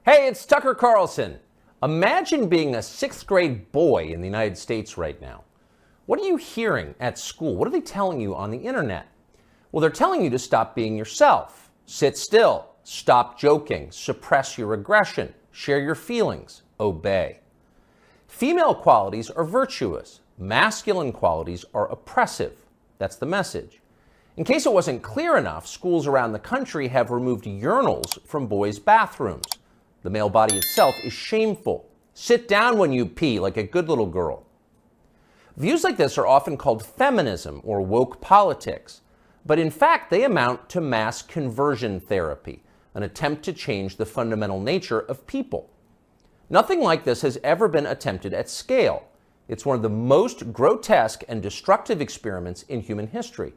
Hey, it's Tucker Carlson. Imagine being a sixth grade boy in the United States right now. What are you hearing at school? What are they telling you on the internet? Well, they're telling you to stop being yourself, sit still, stop joking, suppress your aggression, share your feelings, obey. Female qualities are virtuous. Masculine qualities are oppressive. That's the message. In case it wasn't clear enough, schools around the country have removed urinals from boys' bathrooms. The male body itself is shameful. Sit down when you pee like a good little girl. Views like this are often called feminism or woke politics, but in fact they amount to mass conversion therapy, an attempt to change the fundamental nature of people. Nothing like this has ever been attempted at scale. It's one of the most grotesque and destructive experiments in human history.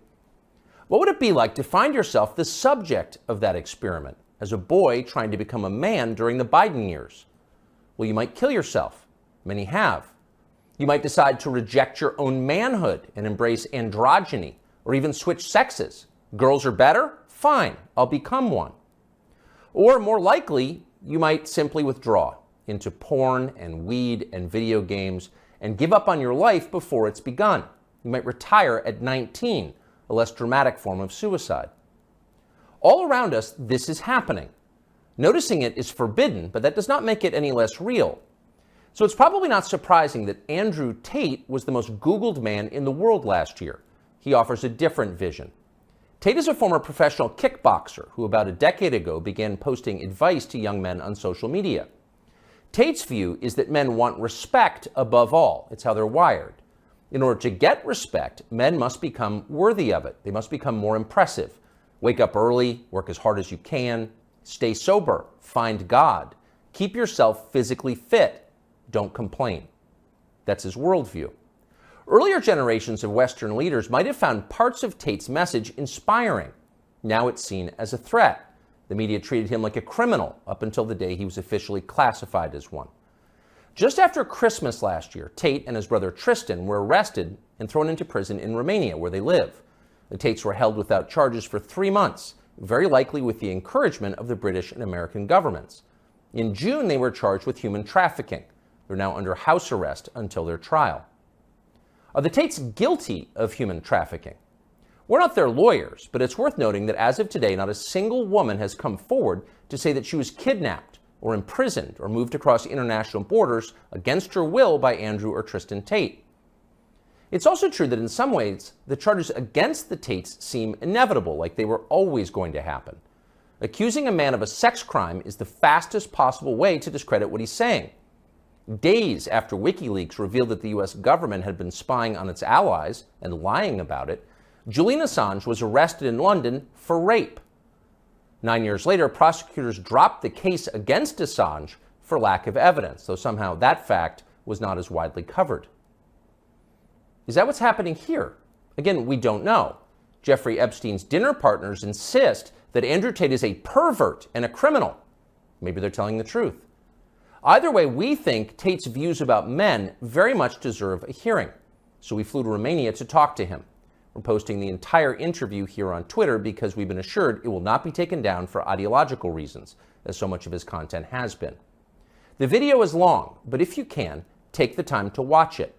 What would it be like to find yourself the subject of that experiment as a boy trying to become a man during the Biden years? Well, you might kill yourself. Many have. You might decide to reject your own manhood and embrace androgyny, or even switch sexes. Girls are better? Fine, I'll become one. Or more likely, you might simply withdraw into porn and weed and video games and give up on your life before it's begun. You might retire at 19, a less dramatic form of suicide. All around us, this is happening. Noticing it is forbidden, but that does not make it any less real. So it's probably not surprising that Andrew Tate was the most Googled man in the world last year. He offers a different vision. Tate is a former professional kickboxer who about a decade ago began posting advice to young men on social media. Tate's view is that men want respect above all. It's how they're wired. In order to get respect, men must become worthy of it. They must become more impressive. Wake up early, work as hard as you can, stay sober, find God, keep yourself physically fit, don't complain. That's his worldview. Earlier generations of Western leaders might have found parts of Tate's message inspiring. Now it's seen as a threat. The media treated him like a criminal up until the day he was officially classified as one. Just after Christmas last year, Tate and his brother Tristan were arrested and thrown into prison in Romania, where they live. The Tates were held without charges for 3 months, very likely with the encouragement of the British and American governments. In June, they were charged with human trafficking. They're now under house arrest until their trial. Are the Tates guilty of human trafficking? We're not their lawyers, but it's worth noting that as of today, not a single woman has come forward to say that she was kidnapped or imprisoned or moved across international borders against her will by Andrew or Tristan Tate. It's also true that in some ways, the charges against the Tates seem inevitable, like they were always going to happen. Accusing a man of a sex crime is the fastest possible way to discredit what he's saying. Days after WikiLeaks revealed that the US government had been spying on its allies and lying about it, Julian Assange was arrested in London for rape. 9 years later, prosecutors dropped the case against Assange for lack of evidence, though somehow that fact was not as widely covered. Is that what's happening here? Again, we don't know. Jeffrey Epstein's dinner partners insist that Andrew Tate is a pervert and a criminal. Maybe they're telling the truth. Either way, we think Tate's views about men very much deserve a hearing. So we flew to Romania to talk to him. We're posting the entire interview here on Twitter because we've been assured it will not be taken down for ideological reasons, as so much of his content has been. The video is long, but if you can, take the time to watch it.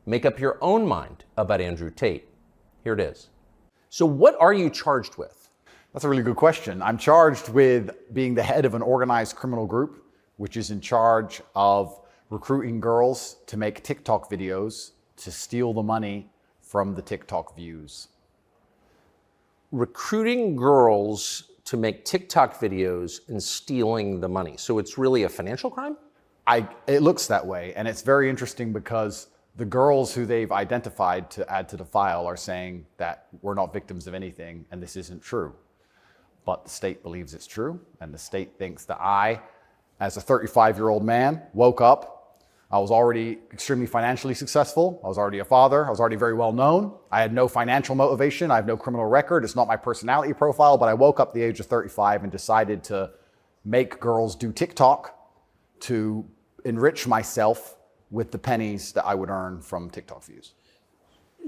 Make up your own mind about Andrew Tate. Here it is. So what are you charged with? That's a really good question. I'm charged with being the head of an organized criminal group, which is in charge of recruiting girls to make TikTok videos to steal the money from the TikTok views. Recruiting girls to make TikTok videos and stealing the money. So it's really a financial crime? It looks that way, and it's very interesting because the girls who they've identified to add to the file are saying that we're not victims of anything and this isn't true. But the state believes it's true, and the state thinks that I, as a 35-year-old man, woke up. I was already extremely financially successful. I was already a father. I was already very well known. I had no financial motivation. I have no criminal record. It's not my personality profile, but I woke up at the age of 35 and decided to make girls do TikTok to enrich myself with the pennies that I would earn from TikTok views.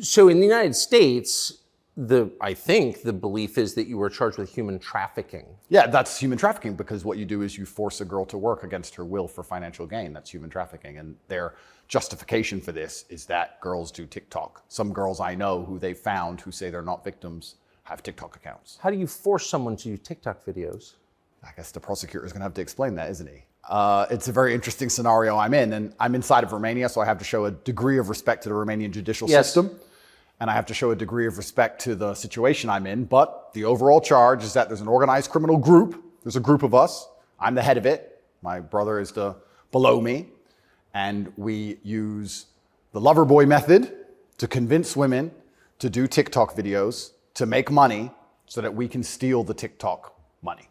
So in the United States, I think the belief is that you were charged with human trafficking. Yeah, that's human trafficking, because what you do is you force a girl to work against her will for financial gain. That's human trafficking. And their justification for this is that girls do TikTok. Some girls I know who they found who say they're not victims have TikTok accounts. How do you force someone to do TikTok videos? I guess the prosecutor is going to have to explain that, isn't he? It's a very interesting scenario I'm in, and I'm inside of Romania, so I have to show a degree of respect to the Romanian judicial system, and I have to show a degree of respect to the situation I'm in. But the overall charge is that there's an organized criminal group. There's a group of us. I'm the head of it. My brother is below me, and we use the lover boy method to convince women to do TikTok videos to make money so that we can steal the TikTok money.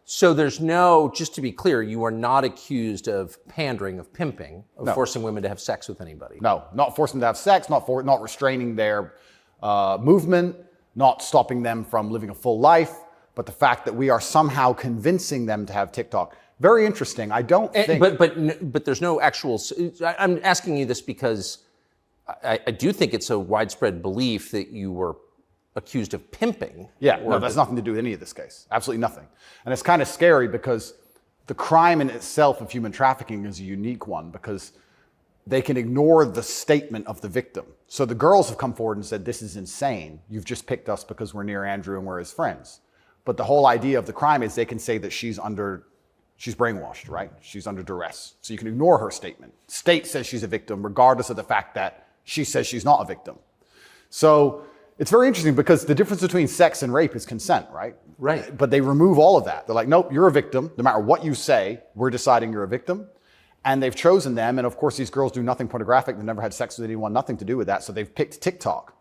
So there's no, just to be clear, you are not accused of pandering, of pimping, of forcing women to have sex with anybody. No, not forcing them to have sex, not restraining their movement, not stopping them from living a full life, but the fact that we are somehow convincing them to have TikTok. Very interesting. I don't think... But there's no actual... I'm asking you this because I do think it's a widespread belief that you were accused of pimping. Yeah, no, that's nothing to do with any of this case. Absolutely nothing. And it's kind of scary because the crime in itself of human trafficking is a unique one, because they can ignore the statement of the victim. So the girls have come forward and said, this is insane. You've just picked us because we're near Andrew and we're his friends. But the whole idea of the crime is they can say that she's brainwashed, right? She's under duress. So you can ignore her statement. State says she's a victim regardless of the fact that she says she's not a victim. So it's very interesting because the difference between sex and rape is consent, right? Right. But they remove all of that. They're like, nope, you're a victim. No matter what you say, we're deciding you're a victim. And they've chosen them. And of course, these girls do nothing pornographic. They've never had sex with anyone, nothing to do with that. So they've picked TikTok.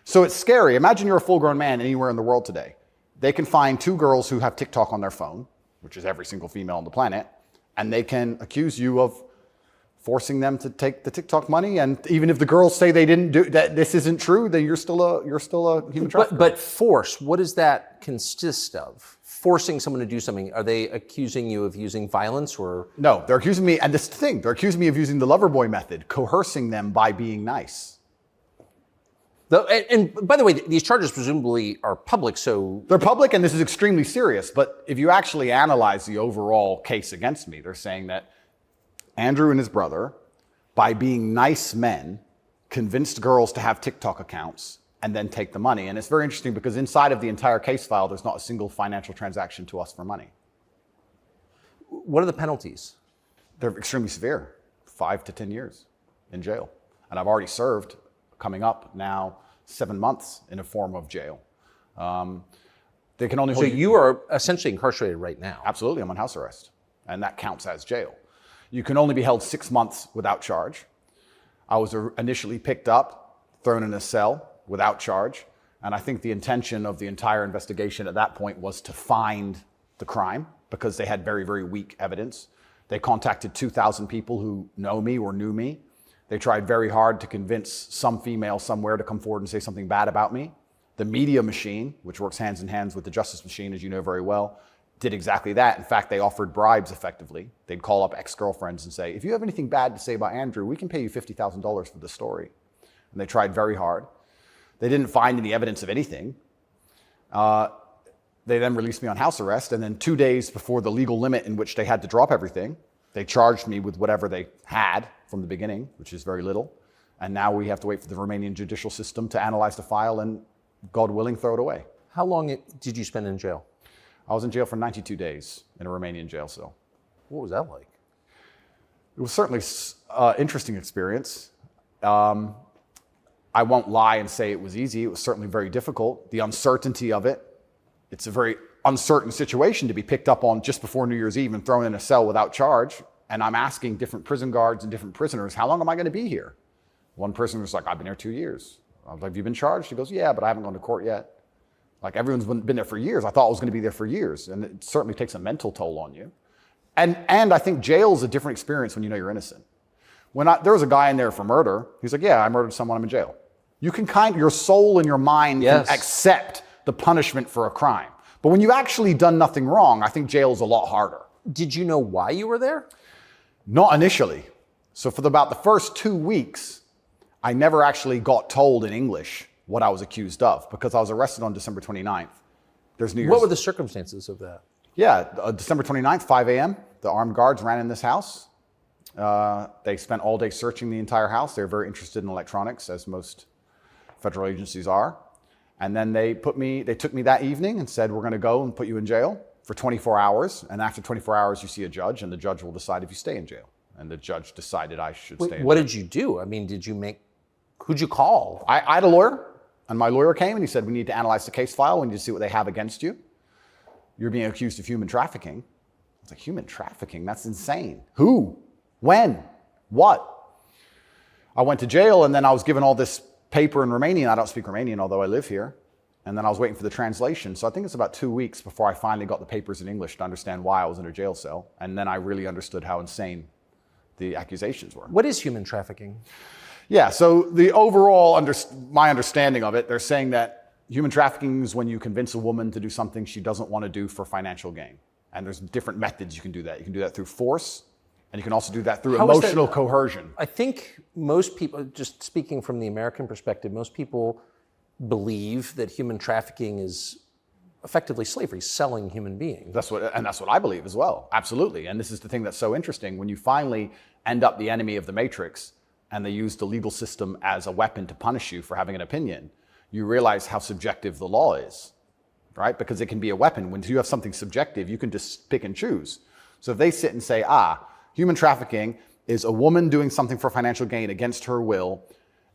So it's scary. Imagine you're a full-grown man anywhere in the world today. They can find two girls who have TikTok on their phone, which is every single female on the planet, and they can accuse you of forcing them to take the TikTok money. And even if the girls say they didn't do that, this isn't true, then you're still a human trafficker. But force, what does that consist of? Forcing someone to do something? Are they accusing you of using violence or? No, they're accusing me, and this is the thing, they're accusing me of using the lover boy method, coercing them by being nice. And by the way, these charges presumably are public, so... They're public, and this is extremely serious. But if you actually analyze the overall case against me, they're saying that Andrew and his brother, by being nice men, convinced girls to have TikTok accounts and then take the money. And it's very interesting because inside of the entire case file, there's not a single financial transaction to us for money. What are the penalties? They're extremely severe, 5 to 10 years in jail. And I've already served, coming up now, 7 months in a form of jail. They can only hold So you are essentially incarcerated right now. Absolutely, I'm on house arrest, and that counts as jail. You can only be held 6 months without charge. I was initially picked up, thrown in a cell without charge, and I think the intention of the entire investigation at that point was to find the crime because they had very, very weak evidence. They contacted 2,000 people who know me or knew me. They tried very hard to convince some female somewhere to come forward and say something bad about me. The media machine, which works hands in hands with the justice machine, as you know very well, did exactly that. In fact, they offered bribes effectively. They'd call up ex-girlfriends and say, if you have anything bad to say about Andrew, we can pay you $50,000 for the story. And they tried very hard. They didn't find any evidence of anything. They then released me on house arrest, and then 2 days before the legal limit in which they had to drop everything, they charged me with whatever they had from the beginning, which is very little. And now we have to wait for the Romanian judicial system to analyze the file and, God willing, throw it away. How long did you spend in jail? I was in jail for 92 days in a Romanian jail cell. What was that like? It was certainly an interesting experience. I won't lie and say it was easy. It was certainly very difficult. The uncertainty of it. It's a very uncertain situation to be picked up on just before New Year's Eve and thrown in a cell without charge. And I'm asking different prison guards and different prisoners, how long am I going to be here? One prisoner's like, I've been here 2 years. I was like, have you been charged? He goes, yeah, but I haven't gone to court yet. Like, everyone's been there for years. I thought I was going to be there for years. And it certainly takes a mental toll on you. And I think jail is a different experience when you know you're innocent. There was a guy in there for murder. He's like, yeah, I murdered someone, I'm in jail. You can your soul and your mind can accept the punishment for a crime. But when you've actually done nothing wrong, I think jail is a lot harder. Did you know why you were there? Not initially. So for about the first 2 weeks, I never actually got told in English what I was accused of, because I was arrested on December 29th. There's New Year's. What were the circumstances of that? Yeah, December 29th, 5 a.m., the armed guards ran in this house. They spent all day searching the entire house. They're very interested in electronics, as most federal agencies are. And then they took me that evening and said, we're going to go and put you in jail for 24 hours. And after 24 hours, you see a judge, and the judge will decide if you stay in jail. And the judge decided I should stay in jail. What did you do? I mean, who'd you call? I had a lawyer, and my lawyer came and he said, we need to analyze the case file. We need to see what they have against you. You're being accused of human trafficking. I was like, human trafficking? That's insane. Who? When? What? I went to jail, and then I was given all this paper in Romanian. I don't speak Romanian, although I live here. And then I was waiting for the translation. So I think it's about 2 weeks before I finally got the papers in English to understand why I was in a jail cell. And then I really understood how insane the accusations were. What is human trafficking? Yeah, so the overall, my understanding of it, they're saying that human trafficking is when you convince a woman to do something she doesn't want to do for financial gain. And there's different methods you can do that. You can do that through force, and you can also do that through emotional coercion. I think most people, just speaking from the American perspective, most people believe that human trafficking is effectively slavery, selling human beings. That's what I believe as well. Absolutely. And this is the thing that's so interesting. When you finally end up the enemy of the matrix, and they use the legal system as a weapon to punish you for having an opinion, you realize how subjective the law is, right? Because it can be a weapon. When you have something subjective, you can just pick and choose. So if they sit and say, human trafficking is a woman doing something for financial gain against her will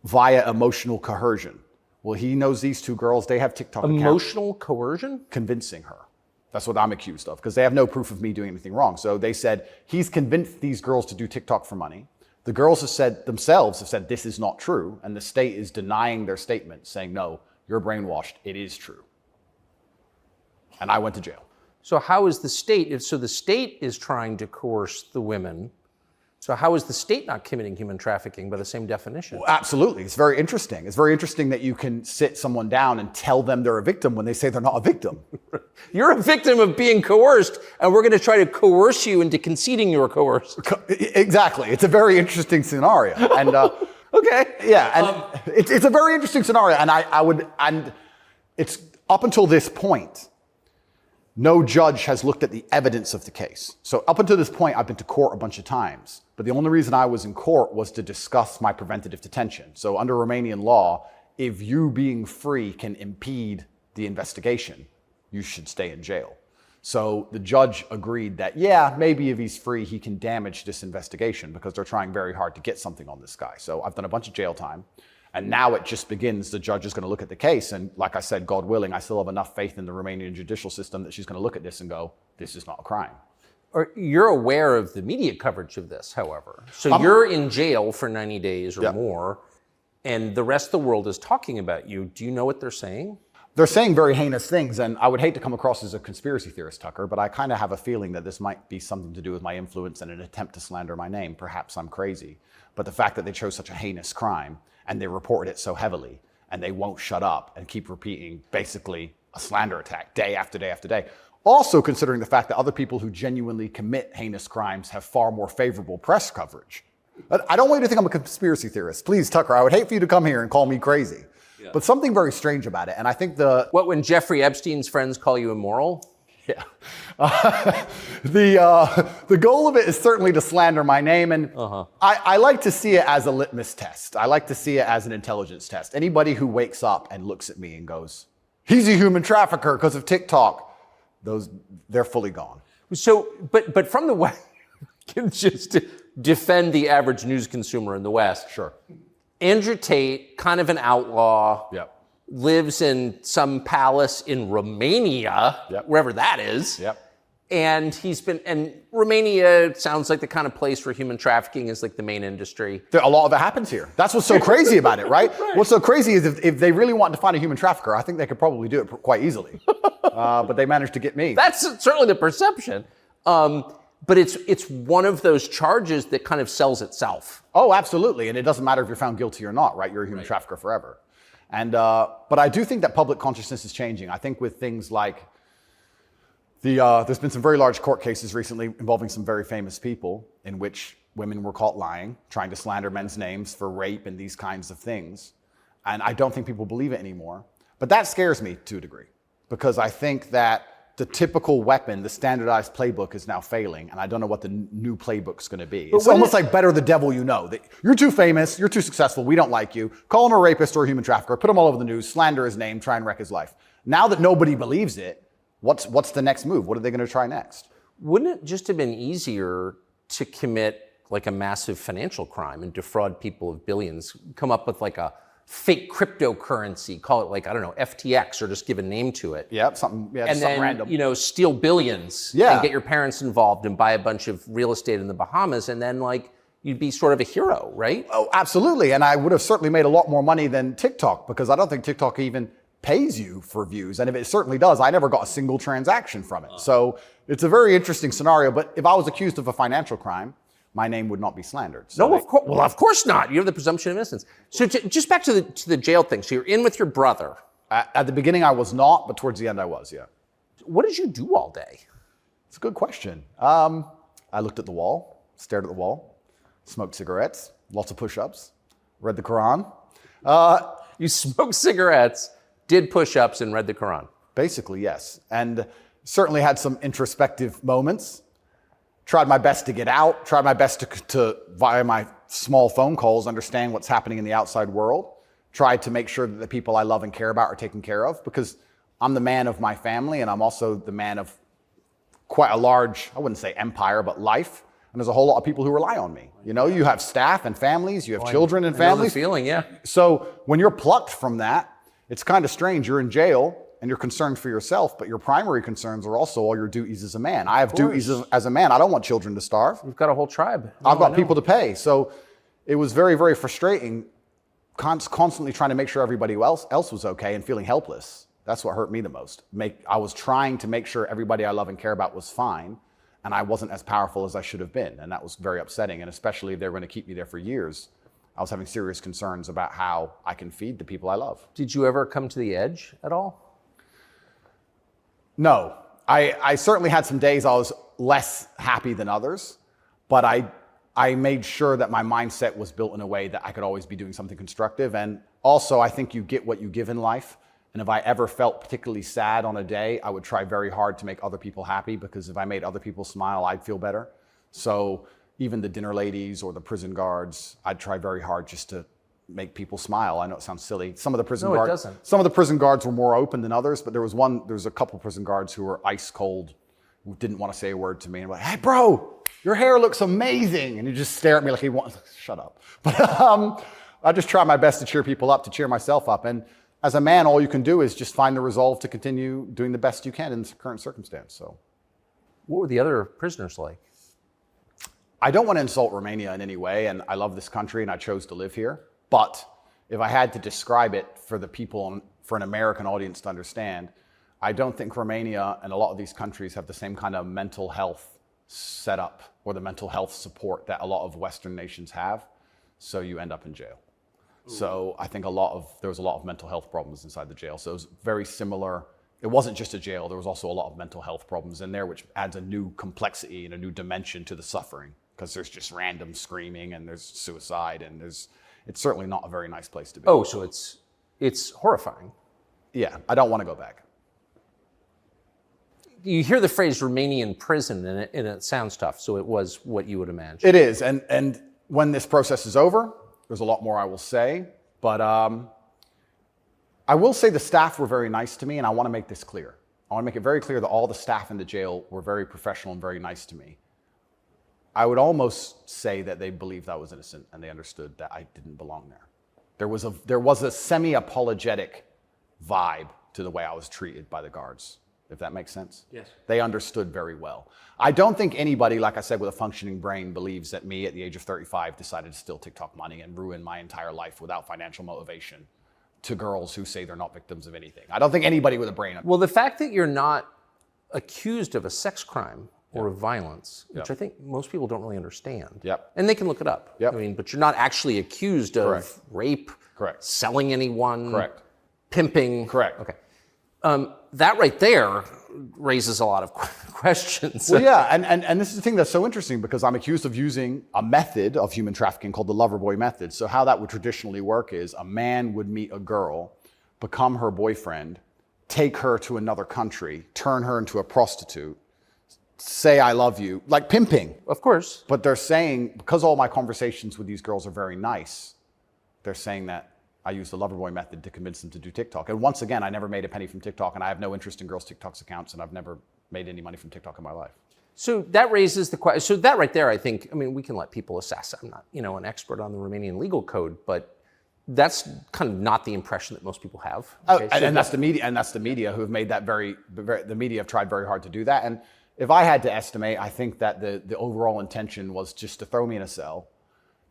via emotional coercion. Well, he knows these two girls, they have TikTok accounts. Emotional coercion? Convincing her. That's what I'm accused of, because they have no proof of me doing anything wrong. So they said, he's convinced these girls to do TikTok for money. The girls have said this is not true, and the state is denying their statement, saying, no, you're brainwashed, it is true. And I went to jail. So how is the state, so the state is trying to coerce the women, so how is the state not committing human trafficking by the same definition? Well, absolutely, it's very interesting. It's very interesting that you can sit someone down and tell them they're a victim when they say they're not a victim. You're a victim of being coerced, and we're going to try to coerce you into conceding you were coerced. Exactly. It's a very interesting scenario. And okay. Yeah, and it's a very interesting scenario. And it's up until this point, no judge has looked at the evidence of the case. So up until this point, I've been to court a bunch of times. But the only reason I was in court was to discuss my preventative detention. So under Romanian law, if you being free can impede the investigation, you should stay in jail. So the judge agreed that, yeah, maybe if he's free, he can damage this investigation because they're trying very hard to get something on this guy. So I've done a bunch of jail time. And now it just begins. The judge is going to look at the case. And like I said, God willing, I still have enough faith in the Romanian judicial system that she's going to look at this and go, this is not a crime. You're aware of the media coverage of this, however. So you're in jail for 90 days or more, and the rest of the world is talking about you. Do you know what they're saying? They're saying very heinous things, and I would hate to come across as a conspiracy theorist, Tucker, but I kind of have a feeling that this might be something to do with my influence and an attempt to slander my name. Perhaps I'm crazy. But the fact that they chose such a heinous crime, and they reported it so heavily, and they won't shut up and keep repeating basically a slander attack day after day after day. Also considering the fact that other people who genuinely commit heinous crimes have far more favorable press coverage. I don't want you to think I'm a conspiracy theorist. Please, Tucker, I would hate for you to come here and call me crazy. Yeah. But something very strange about it, and I think What, when Jeffrey Epstein's friends call you immoral? Yeah. The goal of it is certainly to slander my name, and I like to see it as a litmus test. I like to see it as an intelligence test. Anybody who wakes up and looks at me and goes, he's a human trafficker because of TikTok, they're fully gone. So, but from the West, just to defend the average news consumer in the West. Sure. Andrew Tate, kind of an outlaw. Yep. Lives in some palace in Romania, wherever that is. Yep. And Romania sounds like the kind of place where human trafficking is like the main industry. A lot of it happens here. That's what's so crazy about it, right? What's so crazy is if they really want to find a human trafficker, I think they could probably do it quite easily. But they managed to get me. That's certainly the perception. But it's one of those charges that kind of sells itself. Oh, absolutely. And it doesn't matter if you're found guilty or not, right? You're a human trafficker forever. And but I do think that public consciousness is changing. I think with things like there's been some very large court cases recently involving some very famous people in which women were caught lying, trying to slander men's names for rape and these kinds of things. And I don't think people believe it anymore. But that scares me to a degree, because I think that the typical weapon, the standardized playbook, is now failing, and I don't know what the new playbook's going to be. It's almost like better the devil you know. That you're too famous, you're too successful, we don't like you. Call him a rapist or a human trafficker, put him all over the news, slander his name, try and wreck his life. Now that nobody believes it, what's the next move? What are they going to try next? Wouldn't it just have been easier to commit like a massive financial crime and defraud people of billions, come up with like a fake cryptocurrency, call it like, I don't know, FTX, or just give a name to it. Yeah, something random. You know, steal billions and get your parents involved and buy a bunch of real estate in the Bahamas, and then like you'd be sort of a hero, right? Oh, absolutely. And I would have certainly made a lot more money than TikTok, because I don't think TikTok even pays you for views. And if it certainly does, I never got a single transaction from it. So it's a very interesting scenario. But if I was accused of a financial crime, my name would not be slandered. So no, of course. Well, of course not. You have the presumption of innocence. So just back to the jail thing. So you're in with your brother. At the beginning, I was not, but towards the end, I was. Yeah. What did you do all day? It's a good question. I looked at the wall, stared at the wall, smoked cigarettes, lots of push-ups, read the Quran. You smoked cigarettes, did push-ups, and read the Quran. Basically, yes, and certainly had some introspective moments. Tried my best to get out, tried my best to, via my small phone calls, understand what's happening in the outside world. Tried to make sure that the people I love and care about are taken care of, because I'm the man of my family, and I'm also the man of quite a large, I wouldn't say empire, but life. And there's a whole lot of people who rely on me. You know, you have staff and families, you have children and families. I know the feeling, yeah. So when you're plucked from that, it's kind of strange. You're in jail, and you're concerned for yourself, but your primary concerns are also all your duties as a man. I have duties as a man. I don't want children to starve. You've got a whole tribe. I've got people to pay. So it was very, very frustrating, constantly trying to make sure everybody else was okay and feeling helpless. That's what hurt me the most. I was trying to make sure everybody I love and care about was fine, and I wasn't as powerful as I should have been. And that was very upsetting. And especially if they were going to keep me there for years, I was having serious concerns about how I can feed the people I love. Did you ever come to the edge at all? No, I certainly had some days I was less happy than others, but I made sure that my mindset was built in a way that I could always be doing something constructive. And also, I think you get what you give in life. And if I ever felt particularly sad on a day, I would try very hard to make other people happy, because if I made other people smile, I'd feel better. So even the dinner ladies or the prison guards, I'd try very hard just to make people smile. I know it sounds silly. Some of the prison guards, it doesn't. Some of the prison guards were more open than others, but there was a couple prison guards who were ice cold, who didn't want to say a word to me. And I'm like, hey, bro, your hair looks amazing. And he just stare at me like he wants, shut up. But I just try my best to cheer people up, to cheer myself up. And as a man, all you can do is just find the resolve to continue doing the best you can in the current circumstance. So, what were the other prisoners like? I don't want to insult Romania in any way, and I love this country and I chose to live here. But if I had to describe it for the people, for an American audience to understand, I don't think Romania and a lot of these countries have the same kind of mental health setup or the mental health support that a lot of Western nations have. So you end up in jail. Ooh. So I think there was a lot of mental health problems inside the jail. So it was very similar. It wasn't just a jail. There was also a lot of mental health problems in there, which adds a new complexity and a new dimension to the suffering, because there's just random screaming and there's suicide and it's certainly not a very nice place to be. Oh, so it's horrifying. Yeah, I don't want to go back. You hear the phrase Romanian prison, and it sounds tough, so it was what you would imagine. It is, and when this process is over, there's a lot more I will say, but I will say the staff were very nice to me, and I want to make this clear. I want to make it very clear that all the staff in the jail were very professional and very nice to me. I would almost say that they believed I was innocent and they understood that I didn't belong there. There was a semi-apologetic vibe to the way I was treated by the guards, if that makes sense. Yes. They understood very well. I don't think anybody, like I said, with a functioning brain believes that me at the age of 35 decided to steal TikTok money and ruin my entire life without financial motivation to girls who say they're not victims of anything. I don't think anybody with a brain. Well, the fact that you're not accused of a sex crime or of violence, which I think most people don't really understand. Yep. And they can look it up. Yep. I mean, but you're not actually accused of rape, Correct. selling anyone, Correct. pimping. Correct. Okay. That right there raises a lot of questions. Well, yeah, and this is the thing that's so interesting because I'm accused of using a method of human trafficking called the lover boy method. So how that would traditionally work is a man would meet a girl, become her boyfriend, take her to another country, turn her into a prostitute, say I love you, like pimping. Of course. But they're saying, because all my conversations with these girls are very nice, they're saying that I use the Loverboy method to convince them to do TikTok. And once again, I never made a penny from TikTok, and I have no interest in girls' TikTok's accounts, and I've never made any money from TikTok in my life. So that raises the question. So that right there, I think, I mean, we can let people assess. I'm not, an expert on the Romanian legal code, but that's kind of not the impression that most people have. Okay? And that's the media, who have made that the media have tried very hard to do that. And if I had to estimate, I think that the overall intention was just to throw me in a cell,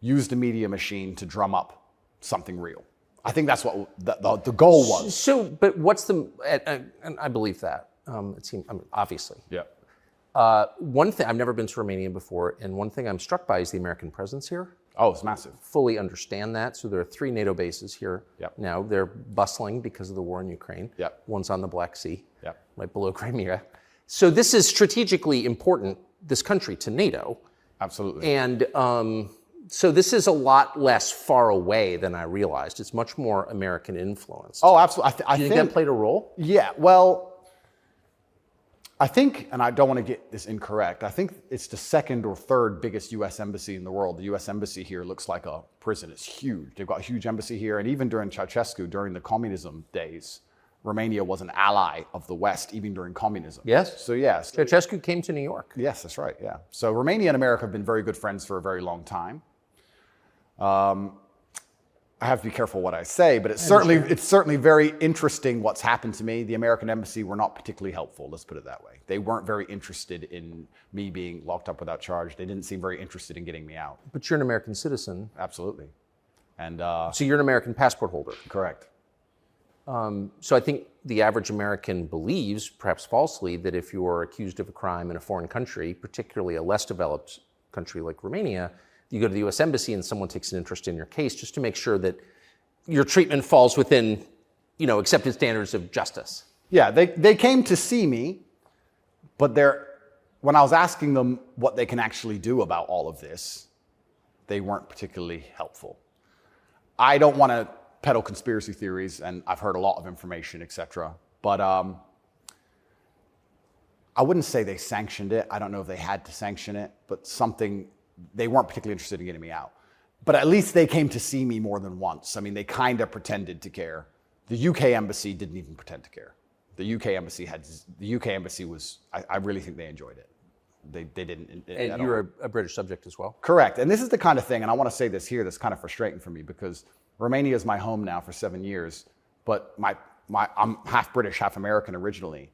use the media machine to drum up something real. I think that's what the goal was. So, but what's the, and I believe that, it seems, obviously. Yeah. One thing, I've never been to Romania before, and one thing I'm struck by is the American presence here. Oh, it's massive. Fully understand that. So there are 3 NATO bases here now. They're bustling because of the war in Ukraine. Yep. One's on the Black Sea, Yep. right below Crimea. So this is strategically important, this country, to NATO. Absolutely. And so this is a lot less far away than I realized. It's much more American influence. Oh, absolutely. Do you think that played a role? Yeah, well, I think, and I don't want to get this incorrect, I think it's the 2nd or 3rd biggest U.S. embassy in the world. The U.S. embassy here looks like a prison. It's huge. They've got a huge embassy here. And even during Ceausescu, during the communism days, Romania was an ally of the West, even during communism. Yes. So, yes. Ceausescu came to New York. Yes, that's right, yeah. So Romania and America have been very good friends for a very long time. I have to be careful what I say, but it's certainly very interesting what's happened to me. The American embassy were not particularly helpful, let's put it that way. They weren't very interested in me being locked up without charge. They didn't seem very interested in getting me out. But you're an American citizen. Absolutely. And so you're an American passport holder. correct. So I think the average American believes, perhaps falsely, that if you are accused of a crime in a foreign country, particularly a less developed country like Romania, you go to the U.S. Embassy and someone takes an interest in your case just to make sure that your treatment falls within, accepted standards of justice. Yeah, they came to see me, but when I was asking them what they can actually do about all of this, they weren't particularly helpful. I don't want to peddle conspiracy theories, and I've heard a lot of information, etc. But I wouldn't say they sanctioned it. I don't know if they had to sanction it, but they weren't particularly interested in getting me out. But at least they came to see me more than once. I mean, they kind of pretended to care. The UK embassy didn't even pretend to care. The UK embassy was, I really think they enjoyed it. They didn't. And you're a British subject as well? Correct. And this is the kind of thing, and I want to say this here, that's kind of frustrating for me because Romania is my home now for 7 years, but I'm half British, half American originally.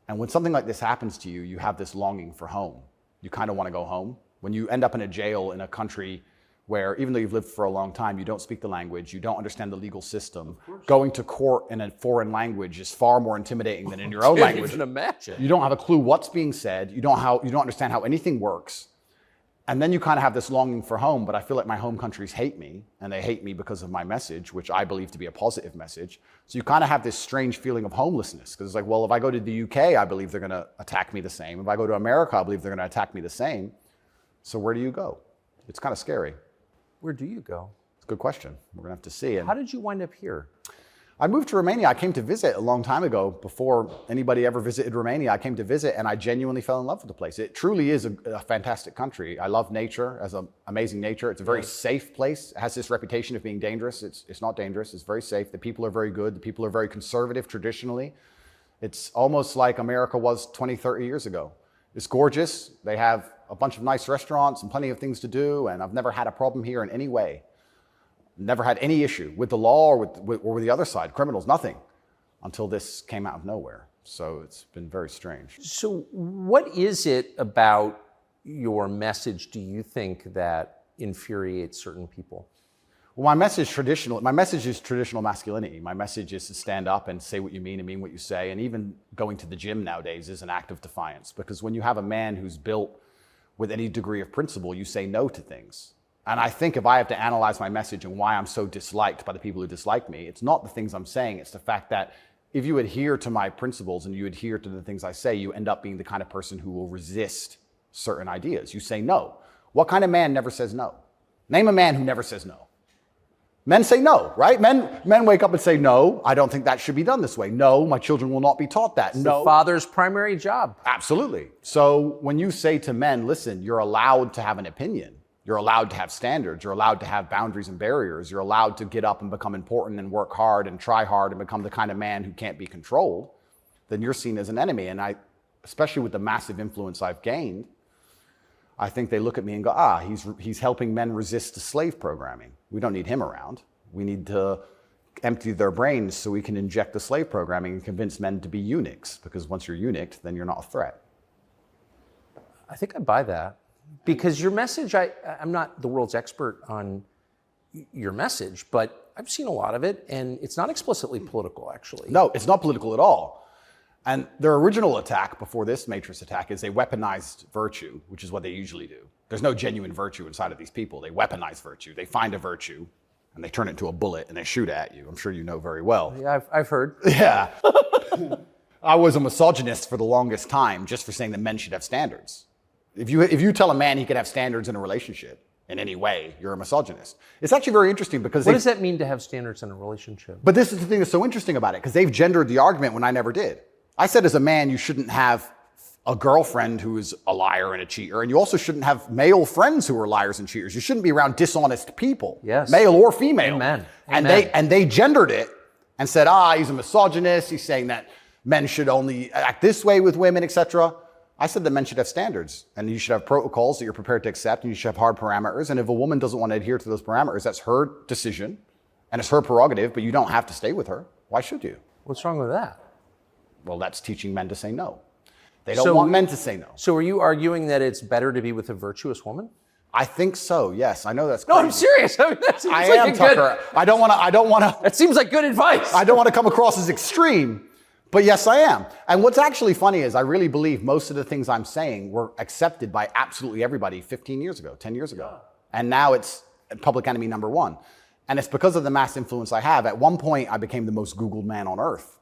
And when something like this happens to you, you have this longing for home. You kind of want to go home. When you end up in a jail in a country where, even though you've lived for a long time, you don't speak the language, you don't understand the legal system, going to court in a foreign language is far more intimidating than in your own language. I can't even imagine. You don't have a clue what's being said. You don't understand how anything works. And then you kind of have this longing for home, but I feel like my home countries hate me, and they hate me because of my message, which I believe to be a positive message. So you kind of have this strange feeling of homelessness, because it's like, well, if I go to the UK, I believe they're going to attack me the same. If I go to America, I believe they're going to attack me the same. So where do you go? It's kind of scary. Where do you go? It's a good question. We're going to have to see. And how did you wind up here? I moved to Romania. I came to visit a long time ago. Before anybody ever visited Romania, I came to visit, and I genuinely fell in love with the place. It truly is a fantastic country. I love nature, as an amazing nature. It's a very safe place. It has this reputation of being dangerous. It's not dangerous. It's very safe. The people are very good. The people are very conservative traditionally. It's almost like America was 20, 30 years ago. It's gorgeous. They have a bunch of nice restaurants and plenty of things to do, and I've never had a problem here in any way. Never had any issue with the law or with the other side, criminals, nothing, until this came out of nowhere. So it's been very strange. So what is it about your message, do you think, that infuriates certain people? Well, my message is traditional masculinity. My message is to stand up and say what you mean and mean what you say. And even going to the gym nowadays is an act of defiance, because when you have a man who's built with any degree of principle, you say no to things. And I think if I have to analyze my message and why I'm so disliked by the people who dislike me, it's not the things I'm saying, it's the fact that if you adhere to my principles and you adhere to the things I say, you end up being the kind of person who will resist certain ideas. You say no. What kind of man never says no? Name a man who never says no. Men say no, right? Men wake up and say, no, I don't think that should be done this way. No, my children will not be taught that. It's no. the father's primary job. Absolutely. So when you say to men, listen, you're allowed to have an opinion. You're allowed to have standards. You're allowed to have boundaries and barriers. You're allowed to get up and become important and work hard and try hard and become the kind of man who can't be controlled, then you're seen as an enemy. And I, especially with the massive influence I've gained, I think they look at me and go, he's helping men resist the slave programming. We don't need him around. We need to empty their brains so we can inject the slave programming and convince men to be eunuchs, because once you're eunuched, then you're not a threat. I think I buy that. Because your message, I'm not the world's expert on your message, but I've seen a lot of it, and it's not explicitly political, actually. No, it's not political at all. And their original attack before this Matrix attack is they weaponized virtue, which is what they usually do. There's no genuine virtue inside of these people. They weaponize virtue. They find a virtue, and they turn it into a bullet, and they shoot at you. I'm sure you know very well. Yeah, I've heard. Yeah. I was a misogynist for the longest time just for saying that men should have standards. If you tell a man he can have standards in a relationship in any way, you're a misogynist. It's actually very interesting because what does that mean to have standards in a relationship? But this is the thing that's so interesting about it, because they've gendered the argument when I never did. I said as a man, you shouldn't have a girlfriend who is a liar and a cheater, and you also shouldn't have male friends who are liars and cheaters. You shouldn't be around dishonest people, yes, male or female. Amen. And Amen. they gendered it and said, he's a misogynist. He's saying that men should only act this way with women, etc. I said that men should have standards, and you should have protocols that you're prepared to accept, and you should have hard parameters. And if a woman doesn't want to adhere to those parameters, that's her decision, and it's her prerogative, but you don't have to stay with her. Why should you? What's wrong with that? Well, that's teaching men to say no. They don't want men to say no. So are you arguing that it's better to be with a virtuous woman? I think so, yes. I know that's crazy. No, I'm serious. I mean, that seems I like am, Tucker. I don't want to. That seems like good advice. I don't want to come across as extreme, but yes, I am. And what's actually funny is I really believe most of the things I'm saying were accepted by absolutely everybody 15 years ago, 10 years ago. And now it's public enemy number one. And it's because of the mass influence I have. At one point, I became the most Googled man on earth.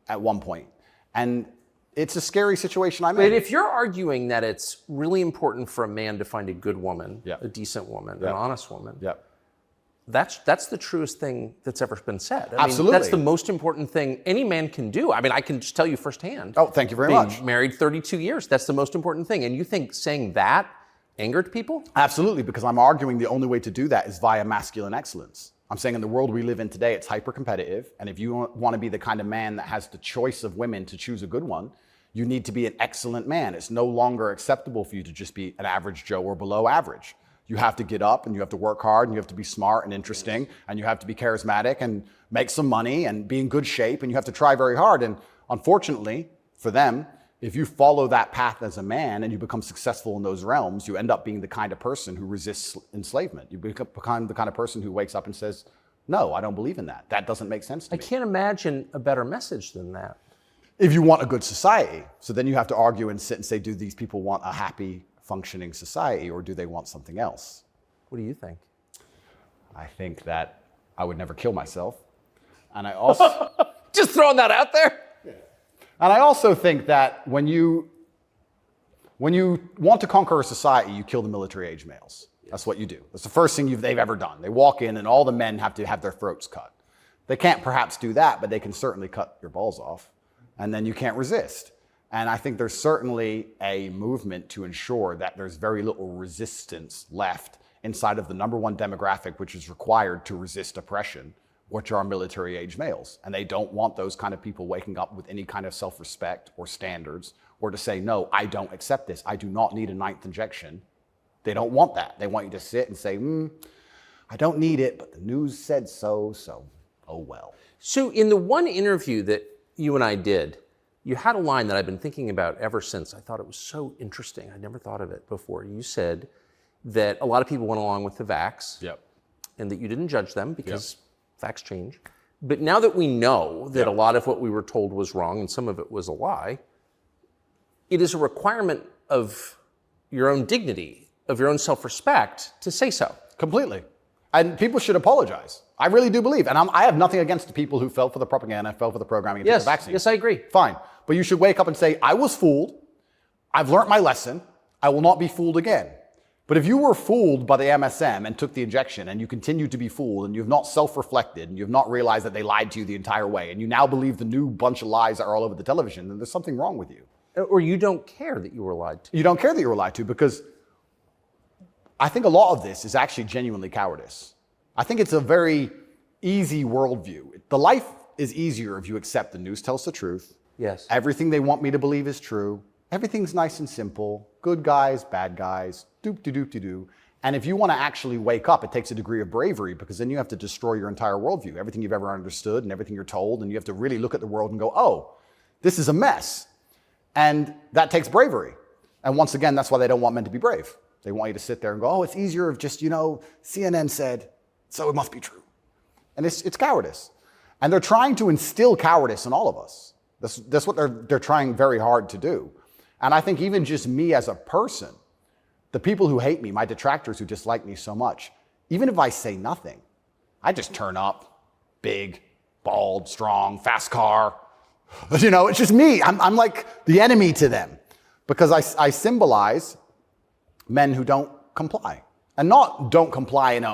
At one point. And it's a scary situation I'm in. But if you're arguing that it's really important for a man to find a good woman, a decent woman, an honest woman, that's the truest thing that's ever been said. I Absolutely. mean, that's the most important thing any man can do. I mean, I can just tell you firsthand. Oh, thank you very much. Married 32 years, that's the most important thing. And you think saying that angered people? Absolutely, because I'm arguing the only way to do that is via masculine excellence. I'm saying in the world we live in today, it's hyper-competitive. And if you want to be the kind of man that has the choice of women to choose a good one, you need to be an excellent man. It's no longer acceptable for you to just be an average Joe or below average. You have to get up and you have to work hard and you have to be smart and interesting and you have to be charismatic and make some money and be in good shape and you have to try very hard. And unfortunately for them, if you follow that path as a man and you become successful in those realms, you end up being the kind of person who resists enslavement. You become the kind of person who wakes up and says, no, I don't believe in that. That doesn't make sense to me. I can't imagine a better message than that. If you want a good society. So then you have to argue and sit and say, do these people want a happy, functioning society or do they want something else? What do you think? I think that I would never kill myself. And I also... Just throwing that out there? And I also think that when you want to conquer a society, you kill the military-age males. That's what you do. That's the first thing they've ever done. They walk in and all the men have to have their throats cut. They can't perhaps do that, but they can certainly cut your balls off. And then you can't resist. And I think there's certainly a movement to ensure that there's very little resistance left inside of the number one demographic which is required to resist oppression, which are military-age males. And they don't want those kind of people waking up with any kind of self-respect or standards or to say, no, I don't accept this. I do not need a 9th injection. They don't want that. They want you to sit and say, I don't need it, but the news said so, oh well. So in the one interview that you and I did, you had a line that I've been thinking about ever since. I thought it was so interesting. I never thought of it before. You said that a lot of people went along with the vax and that you didn't judge them because facts change. But now that we know that a lot of what we were told was wrong and some of it was a lie, it is a requirement of your own dignity, of your own self-respect to say so. Completely. And people should apologize. I really do believe. And I have nothing against the people who fell for the propaganda, fell for the programming, and took the vaccine. Yes, I agree. Fine. But you should wake up and say, I was fooled. I've learned my lesson. I will not be fooled again. But if you were fooled by the MSM and took the injection and you continue to be fooled and you've not self-reflected and you've not realized that they lied to you the entire way and you now believe the new bunch of lies that are all over the television, then there's something wrong with you. Or you don't care that you were lied to. You don't care that you were lied to, because I think a lot of this is actually genuinely cowardice. I think it's a very easy worldview. The life is easier if you accept the news tells the truth. Yes. Everything they want me to believe is true. Everything's nice and simple. Good guys, bad guys, doop-de-doop-de-doo. And if you want to actually wake up, it takes a degree of bravery, because then you have to destroy your entire worldview, everything you've ever understood and everything you're told, and you have to really look at the world and go, oh, this is a mess. And that takes bravery. And once again, that's why they don't want men to be brave. They want you to sit there and go, oh, it's easier if just, CNN said, so it must be true. And it's cowardice. And they're trying to instill cowardice in all of us. That's what they're trying very hard to do. And I think even just me as a person, the people who hate me, my detractors who dislike me so much, even if I say nothing, I just turn up, big, bald, strong, fast car. It's just me. I'm like the enemy to them, because I symbolize men who don't comply. And not don't comply in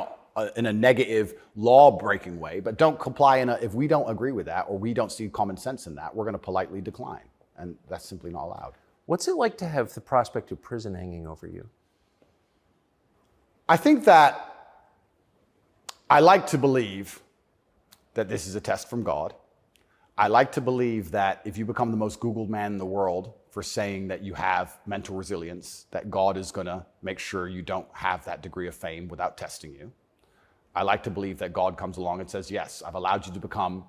a negative law-breaking way, but don't comply if we don't agree with that or we don't see common sense in that, we're going to politely decline. And that's simply not allowed. What's it like to have the prospect of prison hanging over you? I think that I like to believe that this is a test from God. I like to believe that if you become the most Googled man in the world for saying that you have mental resilience, that God is going to make sure you don't have that degree of fame without testing you. I like to believe that God comes along and says, yes, I've allowed you to become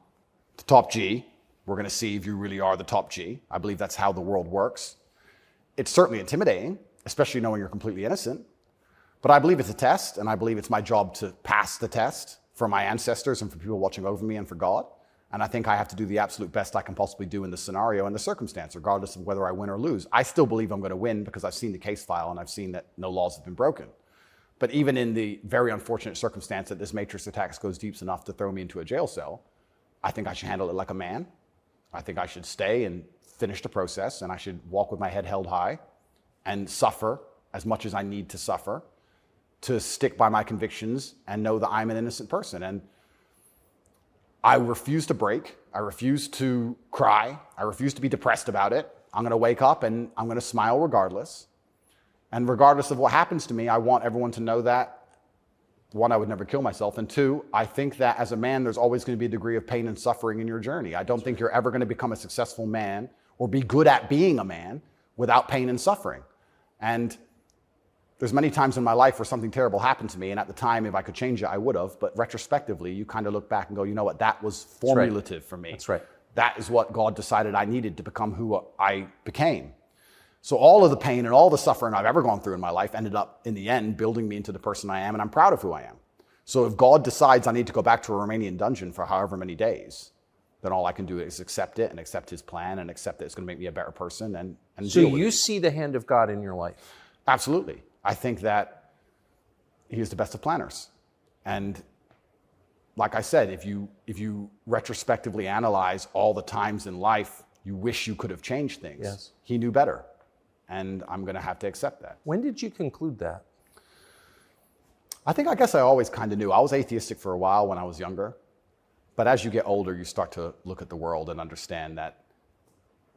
the top G. We're going to see if you really are the top G. I believe that's how the world works. It's certainly intimidating, especially knowing you're completely innocent. But I believe it's a test, and I believe it's my job to pass the test for my ancestors and for people watching over me and for God. And I think I have to do the absolute best I can possibly do in the scenario and the circumstance, regardless of whether I win or lose. I still believe I'm going to win because I've seen the case file and I've seen that no laws have been broken. But even in the very unfortunate circumstance that this matrix attack goes deep enough to throw me into a jail cell, I think I should handle it like a man. I think I should stay and finish the process, and I should walk with my head held high and suffer as much as I need to suffer to stick by my convictions and know that I'm an innocent person. And I refuse to break. I refuse to cry. I refuse to be depressed about it. I'm going to wake up and I'm going to smile regardless. And regardless of what happens to me, I want everyone to know that, one, I would never kill myself. And two, I think that as a man, there's always going to be a degree of pain and suffering in your journey. I don't think you're ever going to become a successful man or be good at being a man without pain and suffering. And there's many times in my life where something terrible happened to me, and at the time, if I could change it, I would have. But retrospectively, you kind of look back and go, you know what, that was formulative for me. That's right. That is what God decided I needed to become who I became. So all of the pain and all the suffering I've ever gone through in my life ended up, in the end, building me into the person I am, and I'm proud of who I am. So if God decides I need to go back to a Romanian dungeon for however many days, then all I can do is accept it and accept his plan and accept that it's going to make me a better person and so deal with you it. see the hand of God in your life? Absolutely. I think that he is the best of planners. And like I said, if you retrospectively analyze all the times in life you wish you could have changed things, yes, he knew better. And I'm going to have to accept that. When did you conclude that? I guess I always kind of knew. I was atheistic for a while when I was younger. But as you get older, you start to look at the world and understand that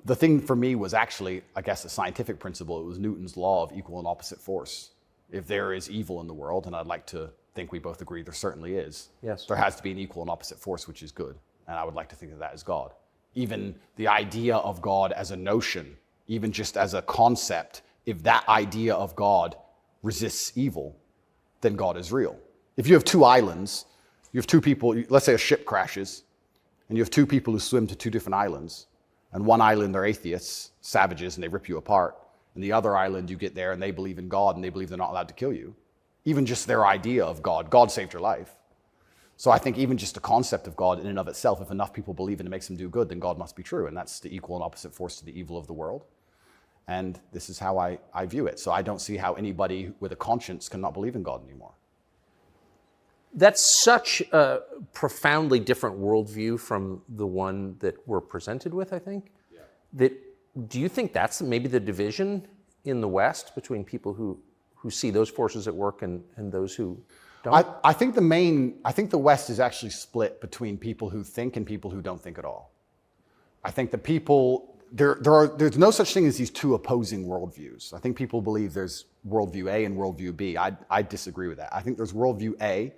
the thing for me was actually, I guess, a scientific principle. It was Newton's law of equal and opposite force. If there is evil in the world, and I'd like to think we both agree there certainly is, yes, there has to be an equal and opposite force, which is good. And I would like to think that that is God. Even the idea of God as a notion, even just as a concept, if that idea of God resists evil, then God is real. If you have two islands, you have two people, let's say a ship crashes, and you have two people who swim to two different islands, and one island they're atheists, savages, and they rip you apart, and the other island you get there and they believe in God and they believe they're not allowed to kill you. Even just their idea of God saved your life. So I think even just the concept of God in and of itself, if enough people believe it and it makes them do good, then God must be true, and that's the equal and opposite force to the evil of the world. And this is how I view it. So I don't see how anybody with a conscience cannot believe in God anymore. That's such a profoundly different worldview from the one that we're presented with, I think. Yeah. Do you think that's maybe the division in the West between people who see those forces at work and those who don't? I think the West is actually split between people who think and people who don't think at all. I think the people, there's no such thing as these two opposing worldviews. I think people believe there's worldview A and worldview B. I disagree with that. I think there's worldview A,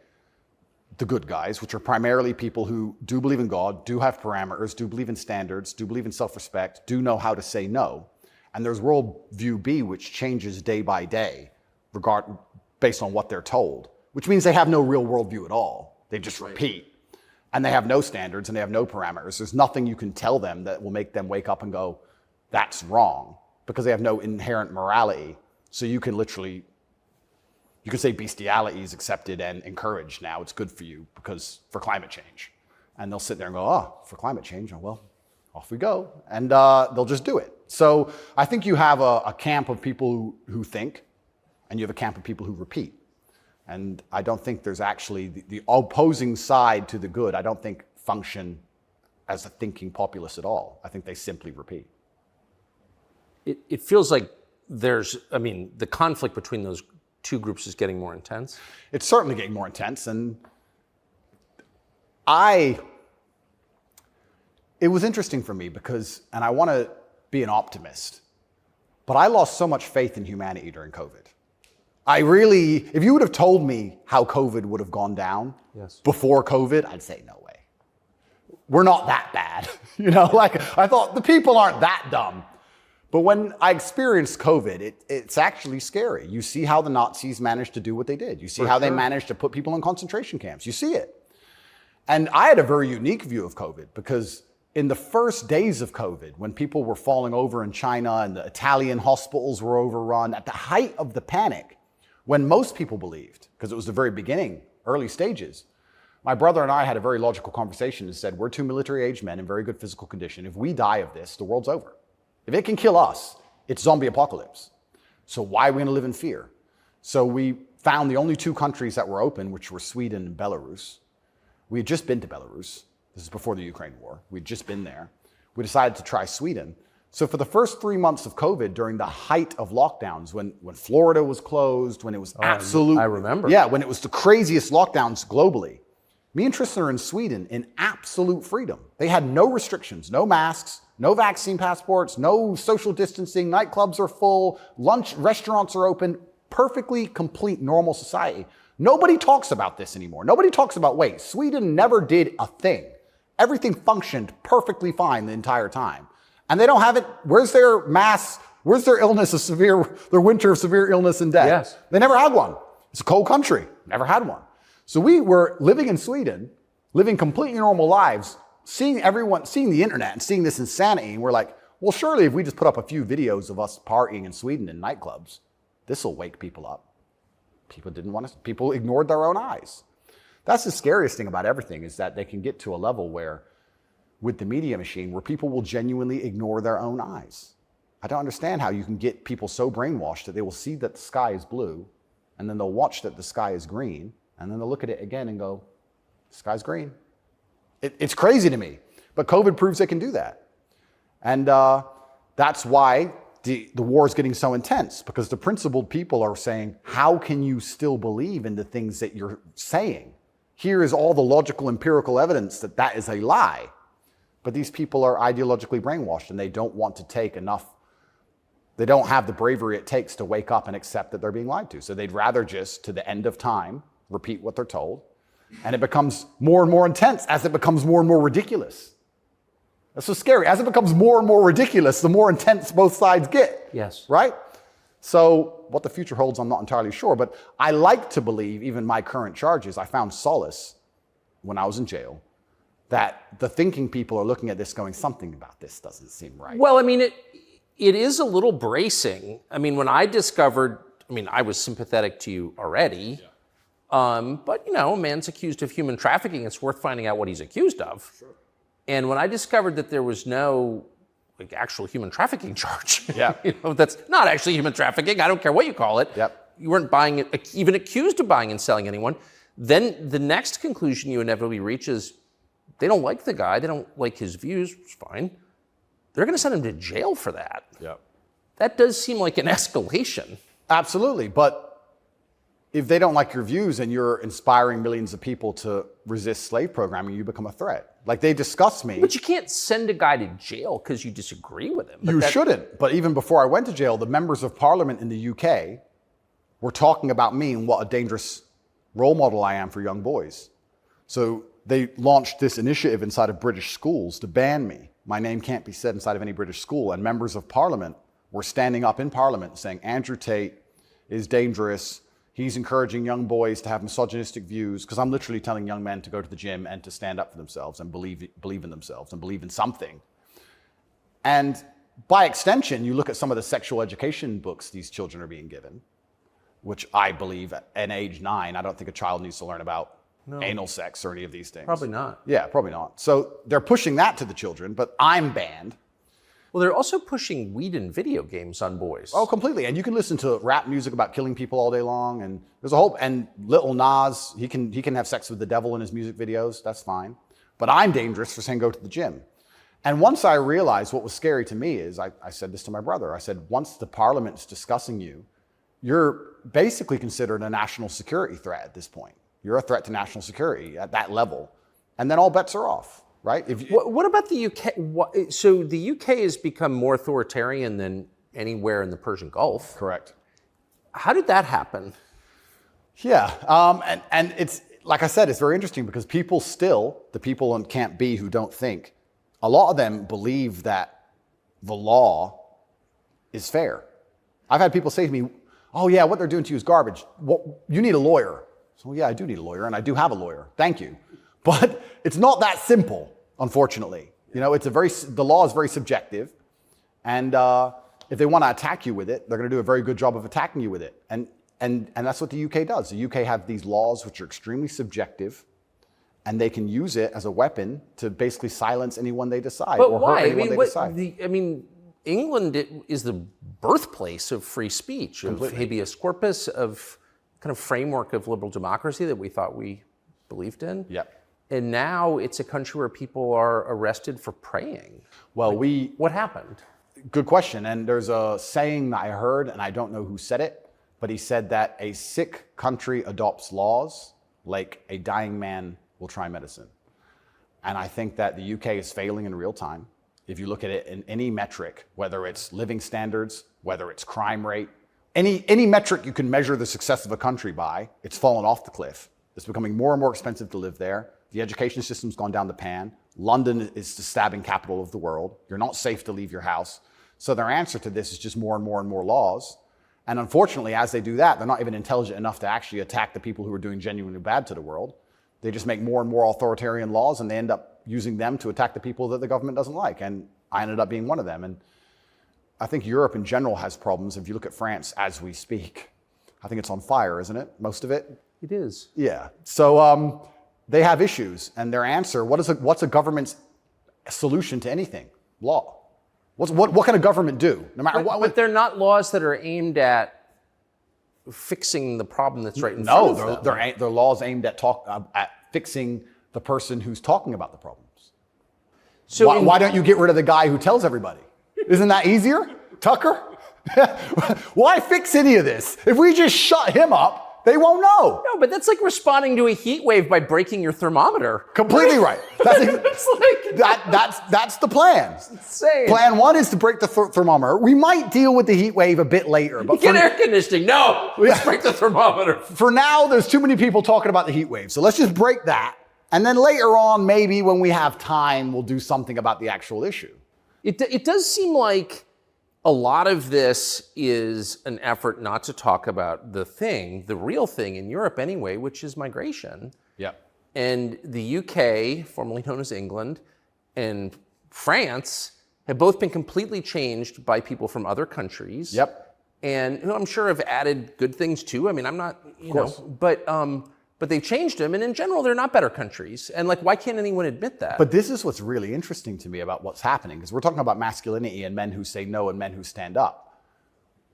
the good guys, which are primarily people who do believe in God, do have parameters, do believe in standards, do believe in self-respect, do know how to say no. And there's worldview B, which changes day by day, based on what they're told, which means they have no real worldview at all. They just repeat. And they have no standards and they have no parameters. There's nothing you can tell them that will make them wake up and go, that's wrong, because they have no inherent morality. So you can say bestiality is accepted and encouraged now. It's good for you for climate change. And they'll sit there and go, oh, for climate change, oh, well, off we go. And they'll just do it. So I think you have a camp of people who think, and you have a camp of people who repeat. And I don't think there's actually the opposing side to the good, I don't think function as a thinking populace at all. I think they simply repeat. It feels like the conflict between those two groups is getting more intense. It's certainly getting more intense. And it was interesting for me and I want to be an optimist, but I lost so much faith in humanity during COVID. If you would have told me how COVID would have gone down before COVID, I'd say no way. We're not that bad. I thought the people aren't that dumb. But when I experienced COVID, it's actually scary. You see how the Nazis managed to do what they did. You see how they managed to put people in concentration camps. You see it. And I had a very unique view of COVID because in the first days of COVID, when people were falling over in China and the Italian hospitals were overrun, at the height of the panic, when most people believed, because it was the very beginning, early stages, my brother and I had a very logical conversation and said, we're two military-aged men in very good physical condition. If we die of this, the world's over. If it can kill us, it's zombie apocalypse. So why are we going to live in fear? So we found the only two countries that were open, which were Sweden and Belarus. We had just been to Belarus. This is before the Ukraine war. We'd just been there. We decided to try Sweden. So for the first 3 months of COVID, during the height of lockdowns, when Florida was closed, when it was absolute... I remember. Yeah, when it was the craziest lockdowns globally, me and Tristan are in Sweden in absolute freedom. They had no restrictions, no masks, no vaccine passports, no social distancing, nightclubs are full, restaurants are open, perfectly complete normal society. Nobody talks about this anymore. Nobody talks about, wait, Sweden never did a thing. Everything functioned perfectly fine the entire time. And they don't have it. Where's their illness of their winter of severe illness and death? Yes. They never had one. It's a cold country, never had one. So we were living in Sweden, living completely normal lives, seeing the internet and seeing this insanity. And we're like, well, surely if we just put up a few videos of us partying in Sweden in nightclubs, this will wake people up. People ignored their own eyes. That's the scariest thing about everything, is that they can get to a level where, with the media machine, where people will genuinely ignore their own eyes. I don't understand how you can get people so brainwashed that they will see that the sky is blue, and then they'll watch that the sky is green, and then they'll look at it again and go, the sky's green. It's crazy to me, but COVID proves they can do that. And that's why the war is getting so intense, because the principled people are saying, how can you still believe in the things that you're saying? Here is all the logical, empirical evidence that that is a lie. But these people are ideologically brainwashed, and they don't want to take enough. They don't have the bravery it takes to wake up and accept that they're being lied to. So they'd rather just, to the end of time, repeat what they're told. And it becomes more and more intense as it becomes more and more ridiculous. That's so scary. As it becomes more and more ridiculous, the more intense both sides get. Yes. Right? So what the future holds, I'm not entirely sure. But I like to believe, even my current charges, I found solace when I was in jail, that the thinking people are looking at this going, something about this doesn't seem right. Well, I mean, it is a little bracing. I mean, when I discovered, I was sympathetic to you already. Yeah. But, a man's accused of human trafficking. It's worth finding out what he's accused of. Sure. And when I discovered that there was no actual human trafficking charge, that's not actually human trafficking. I don't care what you call it. Yep. You weren't even accused of buying and selling anyone. Then the next conclusion you inevitably reach is they don't like the guy, they don't like his views, it's fine. They're going to send him to jail for that. Yep. That does seem like an escalation. Absolutely. But if they don't like your views and you're inspiring millions of people to resist slave programming, you become a threat. Like, they discuss me. But you can't send a guy to jail because you disagree with him. You shouldn't. But even before I went to jail, the members of parliament in the UK were talking about me and what a dangerous role model I am for young boys. So they launched this initiative inside of British schools to ban me. My name can't be said inside of any British school. And members of parliament were standing up in parliament saying, Andrew Tate is dangerous. He's encouraging young boys to have misogynistic views, because I'm literally telling young men to go to the gym and to stand up for themselves and believe in themselves and believe in something. And by extension, you look at some of the sexual education books these children are being given, which I believe at age 9, I don't think a child needs to learn about anal sex or any of these things. Probably not. Yeah, probably not. So they're pushing that to the children, but I'm banned. Well, they're also pushing weed and video games on boys. Oh, completely. And you can listen to rap music about killing people all day long. And there's a whole, and Lil Nas, he can have sex with the devil in his music videos. That's fine. But I'm dangerous for saying go to the gym. And once I realized what was scary to me is, I said this to my brother. I said, once the parliament's discussing you, you're basically considered a national security threat at this point. You're a threat to national security at that level. And then all bets are off. Right? What about the UK? So the UK has become more authoritarian than anywhere in the Persian Gulf. Correct. How did that happen? Yeah, and it's, like I said, it's very interesting because people still, the people on Camp B who don't think, a lot of them believe that the law is fair. I've had people say to me, oh yeah, what they're doing to you is garbage. Well, you need a lawyer. So yeah, I do need a lawyer, and I do have a lawyer. Thank you. But it's not that simple, unfortunately. You know, the law is very subjective, and if they want to attack you with it, they're going to do a very good job of attacking you with it. And that's what the UK does. The UK have these laws which are extremely subjective, and they can use it as a weapon to basically silence anyone they decide. But or why? hurt anyone they decide. England is the birthplace of free speech, Completely. of habeas corpus, of kind of framework of liberal democracy that we thought we believed in. Yep. And now it's a country where people are arrested for praying. Well, what happened? Good question. And there's a saying that I heard, and I don't know who said it, but he said that a sick country adopts laws like a dying man will try medicine. And I think that the UK is failing in real time. If you look at it in any metric, whether it's living standards, whether it's crime rate, any metric you can measure the success of a country by, it's fallen off the cliff. It's becoming more and more expensive to live there. The education system's gone down the pan. London is the stabbing capital of the world. You're not safe to leave your house. So their answer to this is just more and more and more laws. And unfortunately, as they do that, they're not even intelligent enough to actually attack the people who are doing genuinely bad to the world. They just make more and more authoritarian laws, and they end up using them to attack the people that the government doesn't like. And I ended up being one of them. And I think Europe in general has problems. If you look at France as we speak, I think it's on fire, isn't it? Most of it? It is. Yeah. So they have issues, and their answer, what's a government's solution to anything? Law. What can a government do? No matter what. But they're not laws that are aimed at fixing the problem that's right in front of them. No, they're laws aimed at fixing the person who's talking about the problems. So why don't you get rid of the guy who tells everybody? Isn't that easier? Tucker? Why fix any of this? If we just shut him up, they won't know. No, but that's like responding to a heat wave by breaking your thermometer. Completely right. That's the plan. It's insane. Plan 1 is to break the thermometer. We might deal with the heat wave a bit later. But get air conditioning. No, let's break the thermometer. For now, there's too many people talking about the heat wave. So let's just break that. And then later on, maybe when we have time, we'll do something about the actual issue. It does seem like a lot of this is an effort not to talk about the real thing in Europe anyway, which is migration. Yep. And the UK, formerly known as England, and France have both been completely changed by people from other countries. Yep. And I'm sure have added good things too. I mean, I'm not, but they've changed them, and in general, they're not better countries. And why can't anyone admit that? But this is what's really interesting to me about what's happening, because we're talking about masculinity and men who say no and men who stand up.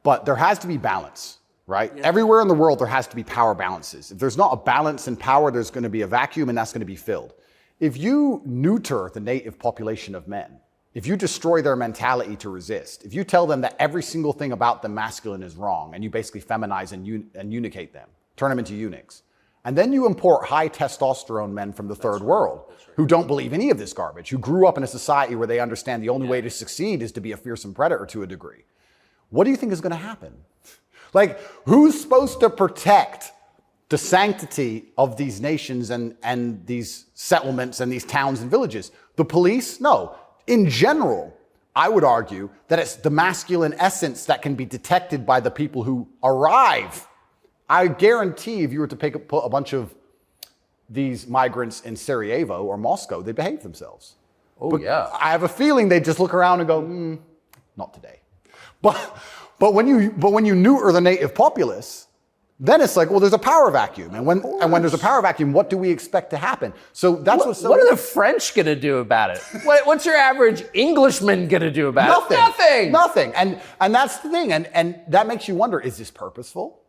But there has to be balance, right? Yeah. Everywhere in the world, there has to be power balances. If there's not a balance in power, there's going to be a vacuum, and that's going to be filled. If you neuter the native population of men, if you destroy their mentality to resist, if you tell them that every single thing about them masculine is wrong, and you basically feminize and eunuchate them, turn them into eunuchs, and then you import high testosterone men from the third world who don't believe any of this garbage, who grew up in a society where they understand the only way to succeed is to be a fearsome predator to a degree, what do you think is going to happen? Like, who's supposed to protect the sanctity of these nations and these settlements and these towns and villages? The police? No. In general, I would argue that it's the masculine essence that can be detected by the people who arrive. I guarantee if you were to put a bunch of these migrants in Sarajevo or Moscow, they'd behave themselves. Oh, but yeah. I have a feeling they'd just look around and go, not today. But when you neuter the native populace, then it's like, well, there's a power vacuum. And when there's a power vacuum, what do we expect to happen? So that's what are the French going to do about it? What's your average Englishman going to do about it? Nothing. And that's the thing. And that makes you wonder, is this purposeful?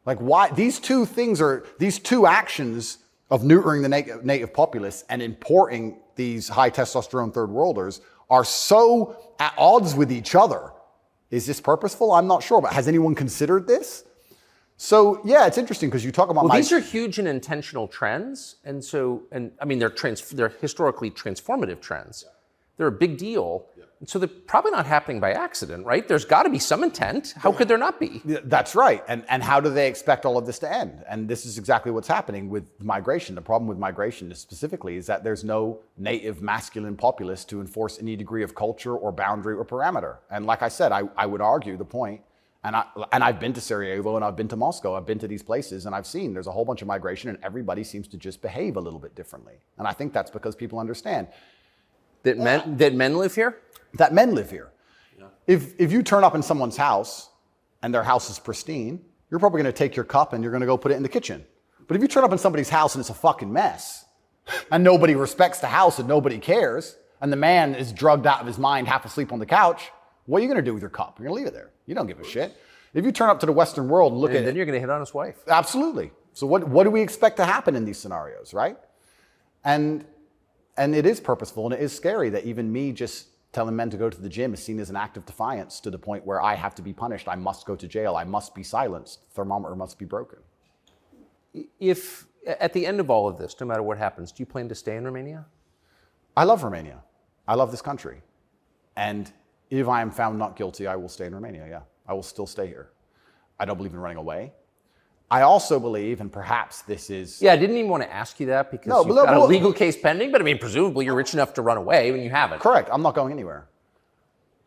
Like, why? These two actions of neutering the native populace and importing these high testosterone third worlders are so at odds with each other. Is this purposeful? I'm not sure. But has anyone considered this? So yeah, it's interesting because you talk about these are huge and intentional trends, and I mean they're historically transformative trends. They're a big deal, and so they're probably not happening by accident, right? There's got to be some intent. How could there not be? That's right. And how do they expect all of this to end? And this is exactly what's happening with migration. The problem with migration specifically is that there's no native masculine populace to enforce any degree of culture or boundary or parameter. And like I said, I would argue the point. And I've been to Sarajevo and I've been to Moscow. I've been to these places and I've seen there's a whole bunch of migration and everybody seems to just behave a little bit differently. And I think that's because people understand that men live here. That men live here. Yeah. If you turn up in someone's house and their house is pristine, you're probably going to take your cup and you're going to go put it in the kitchen. But if you turn up in somebody's house and it's a fucking mess and nobody respects the house and nobody cares and the man is drugged out of his mind, half asleep on the couch, what are you going to do with your cup? You're going to leave it there. You don't give a shit. If you turn up to the Western world and look at it. Then you're going to hit on his wife. Absolutely. So what do we expect to happen in these scenarios, right? And it is purposeful and it is scary that even me just telling men to go to the gym is seen as an act of defiance to the point where I have to be punished. I must go to jail. I must be silenced. The thermometer must be broken. If at the end of all of this, no matter what happens, do you plan to stay in Romania? I love Romania. I love this country. And if I am found not guilty, I will stay in Romania, yeah. I will still stay here. I don't believe in running away. I also believe, and perhaps this is... Yeah, I didn't even want to ask you that because you've got a legal case pending, but I mean, presumably you're rich enough to run away when you haven't. Correct. I'm not going anywhere.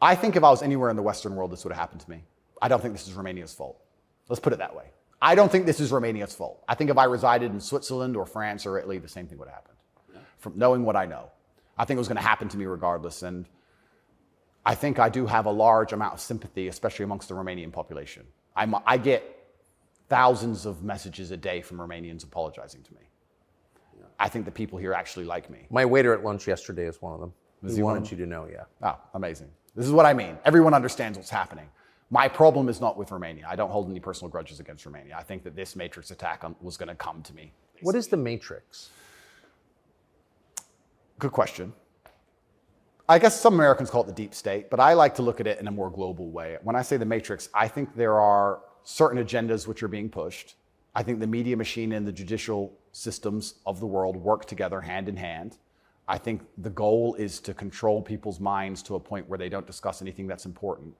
I think if I was anywhere in the Western world, this would have happened to me. I don't think this is Romania's fault. Let's put it that way. I don't think this is Romania's fault. I think if I resided in Switzerland or France or Italy, the same thing would have happened. Yeah. From knowing what I know. I think it was going to happen to me regardless, and I think I do have a large amount of sympathy, especially amongst the Romanian population. I get thousands of messages a day from Romanians apologizing to me. Yeah. I think the people here actually like me. My waiter at lunch yesterday is one of them. He wanted you to know, yeah. Oh, amazing. This is what I mean. Everyone understands what's happening. My problem is not with Romania. I don't hold any personal grudges against Romania. I think that this Matrix attack was going to come to me. Basically. What is the Matrix? Good question. I guess some Americans call it the deep state, but I like to look at it in a more global way. When I say the Matrix, I think there are certain agendas which are being pushed. I think the media machine and the judicial systems of the world work together hand in hand. I think the goal is to control people's minds to a point where they don't discuss anything that's important.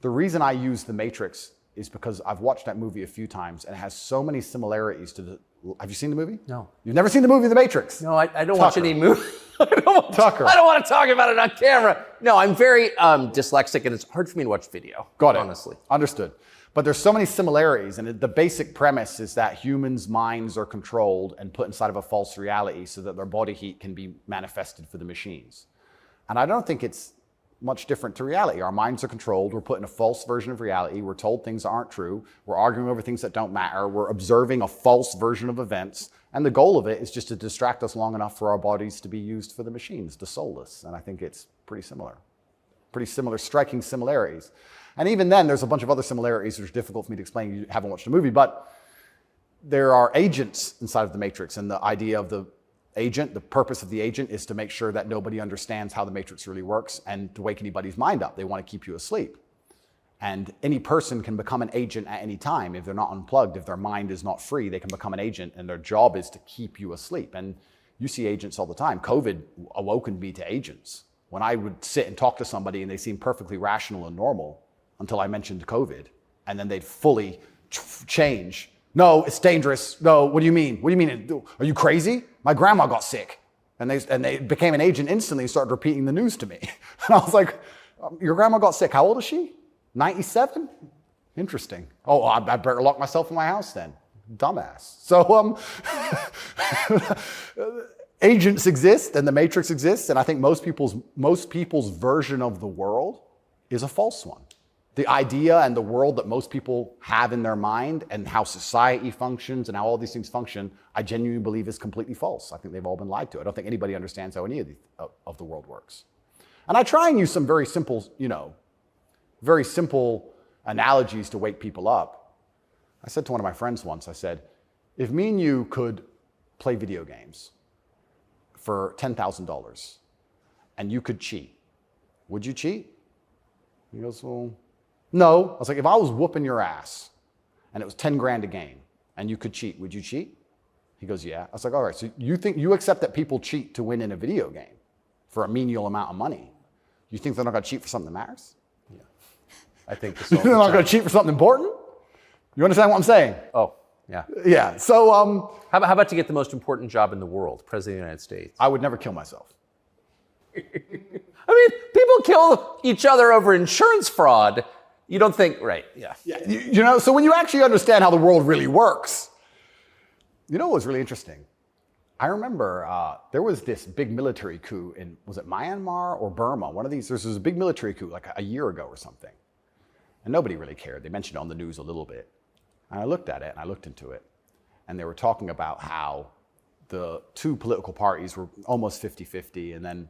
The reason I use the Matrix is because I've watched that movie a few times and it has so many similarities to the... Have you seen the movie? No. You've never seen the movie The Matrix? No, I don't watch any movie. I don't want to talk about it on camera. No, I'm very dyslexic and it's hard for me to watch video. Got it. Honestly. Understood. But there's so many similarities, and the basic premise is that humans' minds are controlled and put inside of a false reality so that their body heat can be manifested for the machines. And I don't think it's much different to reality. Our minds are controlled. We're put in a false version of reality. We're told things aren't true. We're arguing over things that don't matter. We're observing a false version of events. And the goal of it is just to distract us long enough for our bodies to be used for the machines, the soulless. And I think it's pretty similar, striking similarities. And even then, there's a bunch of other similarities which are difficult for me to explain. You haven't watched the movie, but there are agents inside of the Matrix, and the idea of the agent, the purpose of the agent is to make sure that nobody understands how the Matrix really works and to wake anybody's mind up. They want to keep you asleep. And any person can become an agent at any time. If they're not unplugged, if their mind is not free, they can become an agent, and their job is to keep you asleep. And you see agents all the time. COVID awoken me to agents. When I would sit and talk to somebody and they seemed perfectly rational and normal until I mentioned COVID, and then they'd fully change. No, it's dangerous. No, what do you mean? What do you mean? Are you crazy? My grandma got sick. And they became an agent instantly and started repeating the news to me. And I was like, your grandma got sick. How old is she? 97? Interesting. Oh, I better lock myself in my house then. Dumbass. So agents exist and the Matrix exists, and I think most people's version of the world is a false one. The idea and the world that most people have in their mind and how society functions and how all these things function, I genuinely believe is completely false. I think they've all been lied to. I don't think anybody understands how any of the world works. And I try and use some very simple, very simple analogies to wake people up. I said to one of my friends once, I said, if me and you could play video games for $10,000 and you could cheat, would you cheat? He goes, well, no. I was like, if I was whooping your ass and it was 10 grand a game and you could cheat, would you cheat? He goes, yeah. I was like, all right, so you accept that people cheat to win in a video game for a menial amount of money. You think they're not going to cheat for something that matters? Yeah. I think they're not going to cheat for something important? You understand what I'm saying? Oh, yeah. Yeah. So, how about to get the most important job in the world, President of the United States? I would never kill myself. I mean, people kill each other over insurance fraud. You don't think, right? Yeah. Yeah. So when you actually understand how the world really works, what was really interesting? I remember there was this big military coup in, was it Myanmar or Burma? One of these, there was a big military coup like a year ago or something. And nobody really cared. They mentioned it on the news a little bit. And I looked at it and I looked into it. And they were talking about how the two political parties were almost 50-50. And then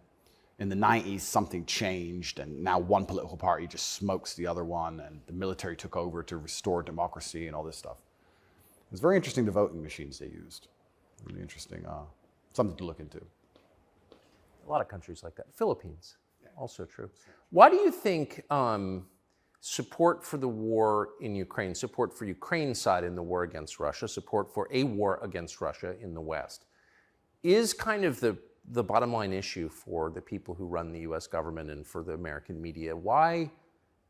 in the 90s, something changed. And now one political party just smokes the other one. And the military took over to restore democracy and all this stuff. It was very interesting, the voting machines they used. Really interesting, something to look into. A lot of countries like that. Philippines, also true. Why do you think support for the war in Ukraine, support for Ukraine's side in the war against Russia, support for a war against Russia in the West, is kind of the bottom line issue for the people who run the US government and for the American media? Why?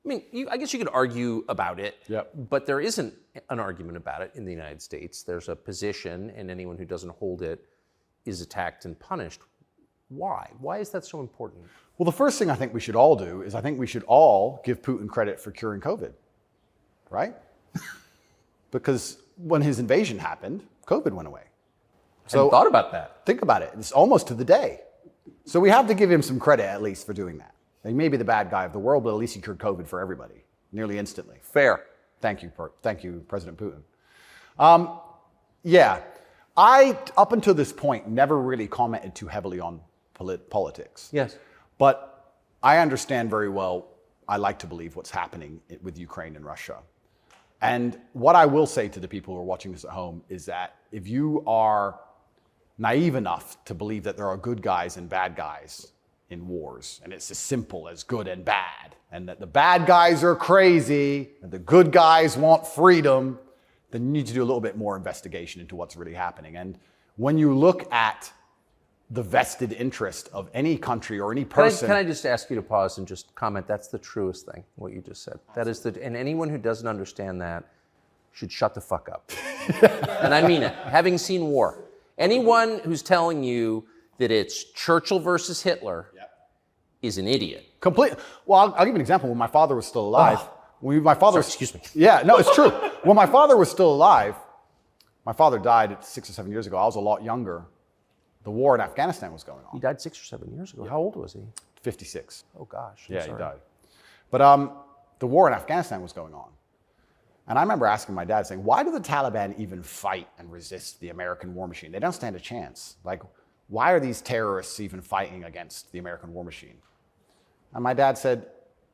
I mean, I guess you could argue about it, but there isn't an argument about it in the United States. There's a position, and anyone who doesn't hold it is attacked and punished. Why? Why is that so important? Well, the first thing I think we should all do is I think we should all give Putin credit for curing COVID, right? Because when his invasion happened, COVID went away. So I thought about that. Think about it. It's almost to the day. So we have to give him some credit at least for doing that. He may be the bad guy of the world, but at least he cured COVID for everybody, nearly instantly. Fair. Thank you, President Putin. I, up until this point, never really commented too heavily on politics. Yes. But I understand very well, I like to believe what's happening with Ukraine and Russia. And what I will say to the people who are watching this at home is that if you are naive enough to believe that there are good guys and bad guys in wars, and it's as simple as good and bad, and that the bad guys are crazy and the good guys want freedom, then you need to do a little bit more investigation into what's really happening. And when you look at the vested interest of any country or any person... Can I just ask you to pause and just comment? That's the truest thing, what you just said. That is and anyone who doesn't understand that should shut the fuck up. And I mean it. Having seen war, anyone who's telling you that it's Churchill versus Hitler is an idiot. Well, I'll give you an example. When my father was still alive, excuse me. Yeah, no, it's true. When my father was still alive, my father died 6 or 7 years ago. I was a lot younger. The war in Afghanistan was going on. He died 6 or 7 years ago. How old was he? 56. Oh gosh. I'm sorry. He died. But the war in Afghanistan was going on. And I remember asking my dad, saying, why do the Taliban even fight and resist the American war machine? They don't stand a chance. Like, why are these terrorists even fighting against the American war machine? And my dad said,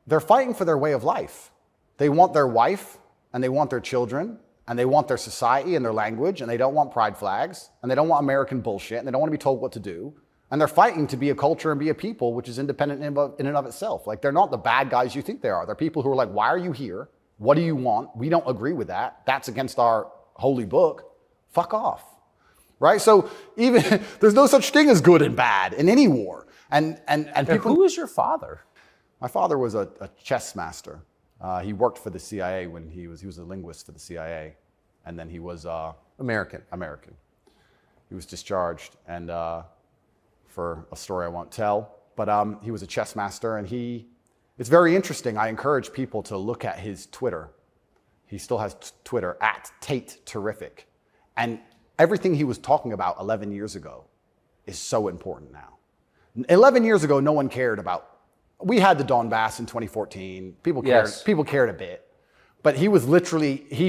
they're fighting for their way of life. They want their wife, and they want their children, and they want their society and their language, and they don't want pride flags, and they don't want American bullshit, and they don't want to be told what to do. And they're fighting to be a culture and be a people which is independent in and of itself. Like, they're not the bad guys you think they are. They're people who are like, why are you here? What do you want? We don't agree with that. That's against our holy book. Fuck off. Right? So even there's no such thing as good and bad in any war. And people. Who is your father? My father was a chess master. He worked for the CIA when he was a linguist for the CIA, and then he was American. He was discharged, and for a story I won't tell, but he was a chess master, and it's very interesting. I encourage people to look at his Twitter. He still has Twitter at Tate Terrific, and everything he was talking about 11 years ago is so important now. 11 years ago, no one cared about. We had the Donbass in 2014. People cared. Yes. People cared a bit, but he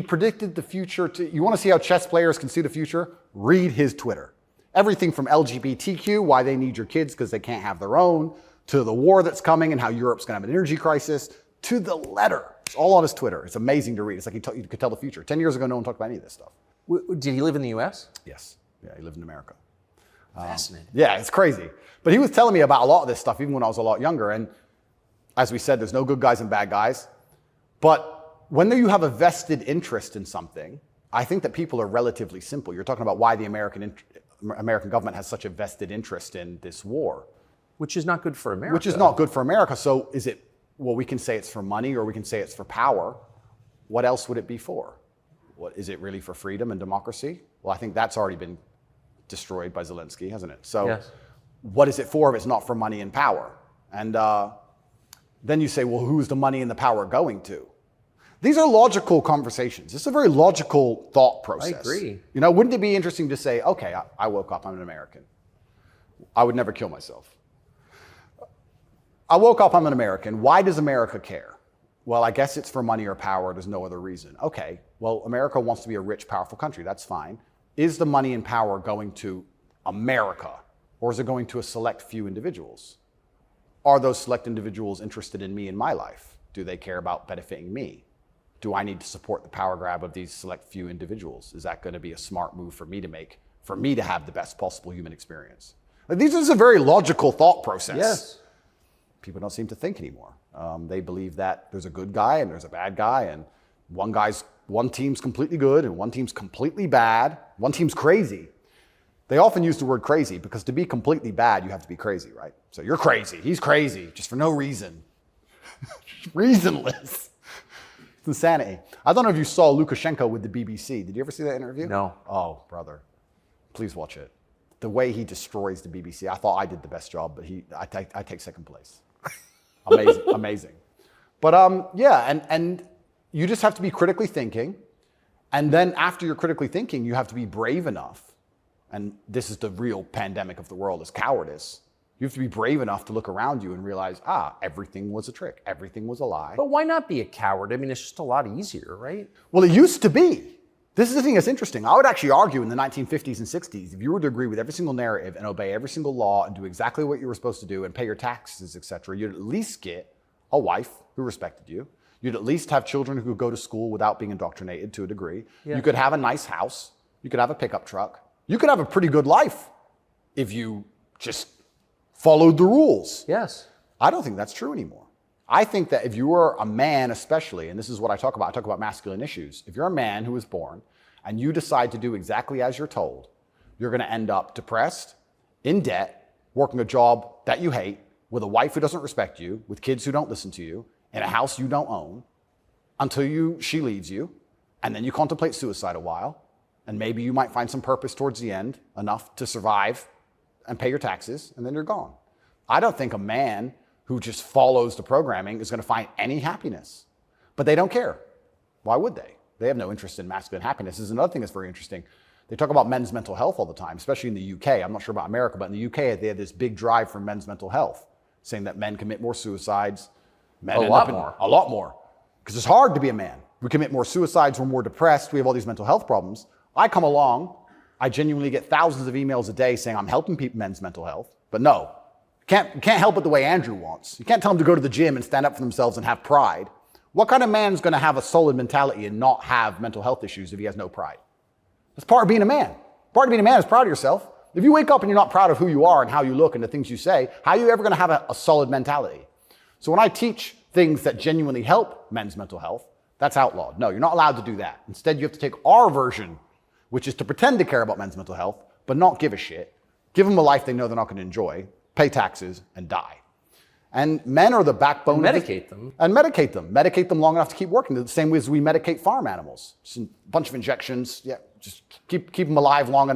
predicted the future. You want to see how chess players can see the future? Read his Twitter. Everything from LGBTQ, why they need your kids because they can't have their own, to the war that's coming and how Europe's going to have an energy crisis, to the letter. It's all on his Twitter. It's amazing to read. It's like you could tell the future. 10 years ago, no one talked about any of this stuff. Did he live in the U.S.? Yes. Yeah, he lived in America. Fascinating. Yeah, it's crazy. But he was telling me about a lot of this stuff even when I was a lot younger. And as we said, there's no good guys and bad guys. But when you have a vested interest in something, I think that people are relatively simple. You're talking about why the American government has such a vested interest in this war. Which is not good for America. Which is not good for America. So is it, well, we can say it's for money or we can say it's for power. What else would it be for? What, is it really for freedom and democracy? Well, I think that's already been destroyed by Zelensky, hasn't it? So yes. What is it for if it's not for money and power? And then you say, well, who's the money and the power going to? These are logical conversations. It's a very logical thought process. I agree. You know, wouldn't it be interesting to say, okay, I woke up, I'm an American. I would never kill myself. I woke up, I'm an American. Why does America care? Well, I guess it's for money or power. There's no other reason. Okay, well, America wants to be a rich, powerful country. That's fine. Is the money and power going to America, or is it going to a select few individuals? Are those select individuals interested in me and my life? Do they care about benefiting me? Do I need to support the power grab of these select few individuals? Is that going to be a smart move for me to make, for me to have the best possible human experience? Like, this is a very logical thought process. Yes. People don't seem to think anymore. They believe that there's a good guy and there's a bad guy, and one team's completely good and one team's completely bad. One team's crazy. They often use the word crazy because to be completely bad, you have to be crazy, right? So you're crazy. He's crazy, just for no reason. Reasonless. It's insanity. I don't know if you saw Lukashenko with the BBC. Did you ever see that interview? No. Oh, brother. Please watch it. The way he destroys the BBC. I thought I did the best job, but I take second place. Amazing, amazing. But yeah, and you just have to be critically thinking. And then after you're critically thinking, you have to be brave enough. And this is the real pandemic of the world, is cowardice. You have to be brave enough to look around you and realize, everything was a trick. Everything was a lie. But why not be a coward? I mean, it's just a lot easier, right? Well, it used to be. This is the thing that's interesting. I would actually argue in the 1950s and 60s, if you were to agree with every single narrative and obey every single law and do exactly what you were supposed to do and pay your taxes, etc., you'd at least get a wife who respected you. You'd at least have children who could go to school without being indoctrinated to a degree. Yeah. You could have a nice house. You could have a pickup truck. You could have a pretty good life if you just followed the rules. Yes. I don't think that's true anymore. I think that if you are a man especially, and this is what I talk about masculine issues. If you're a man who is born and you decide to do exactly as you're told, you're going to end up depressed, in debt, working a job that you hate, with a wife who doesn't respect you, with kids who don't listen to you, in a house you don't own, until she leaves you, and then you contemplate suicide a while, and maybe you might find some purpose towards the end, enough to survive and pay your taxes, and then you're gone. I don't think a man who just follows the programming is going to find any happiness. But they don't care. Why would they? They have no interest in masculine happiness. This is another thing that's very interesting. They talk about men's mental health all the time, especially in the UK. I'm not sure about America, but in the UK, they have this big drive for men's mental health, saying that men commit more suicides. A lot more. Because it's hard to be a man. We commit more suicides, we're more depressed, we have all these mental health problems. I come along, I genuinely get thousands of emails a day saying I'm helping men's mental health, but no. You can't help it the way Andrew wants. You can't tell them to go to the gym and stand up for themselves and have pride. What kind of man's going to have a solid mentality and not have mental health issues if he has no pride? That's part of being a man. Part of being a man is proud of yourself. If you wake up and you're not proud of who you are and how you look and the things you say, how are you ever going to have a solid mentality? So when I teach things that genuinely help men's mental health, that's outlawed. No, you're not allowed to do that. Instead, you have to take our version, which is to pretend to care about men's mental health, but not give a shit. Give them a life they know they're not going to enjoy, pay taxes, and die. And men are the backbone And medicate them. And medicate them. Medicate them long enough to keep working. The same way as we medicate farm animals. Just a bunch of injections. Yeah, just keep them alive long enough.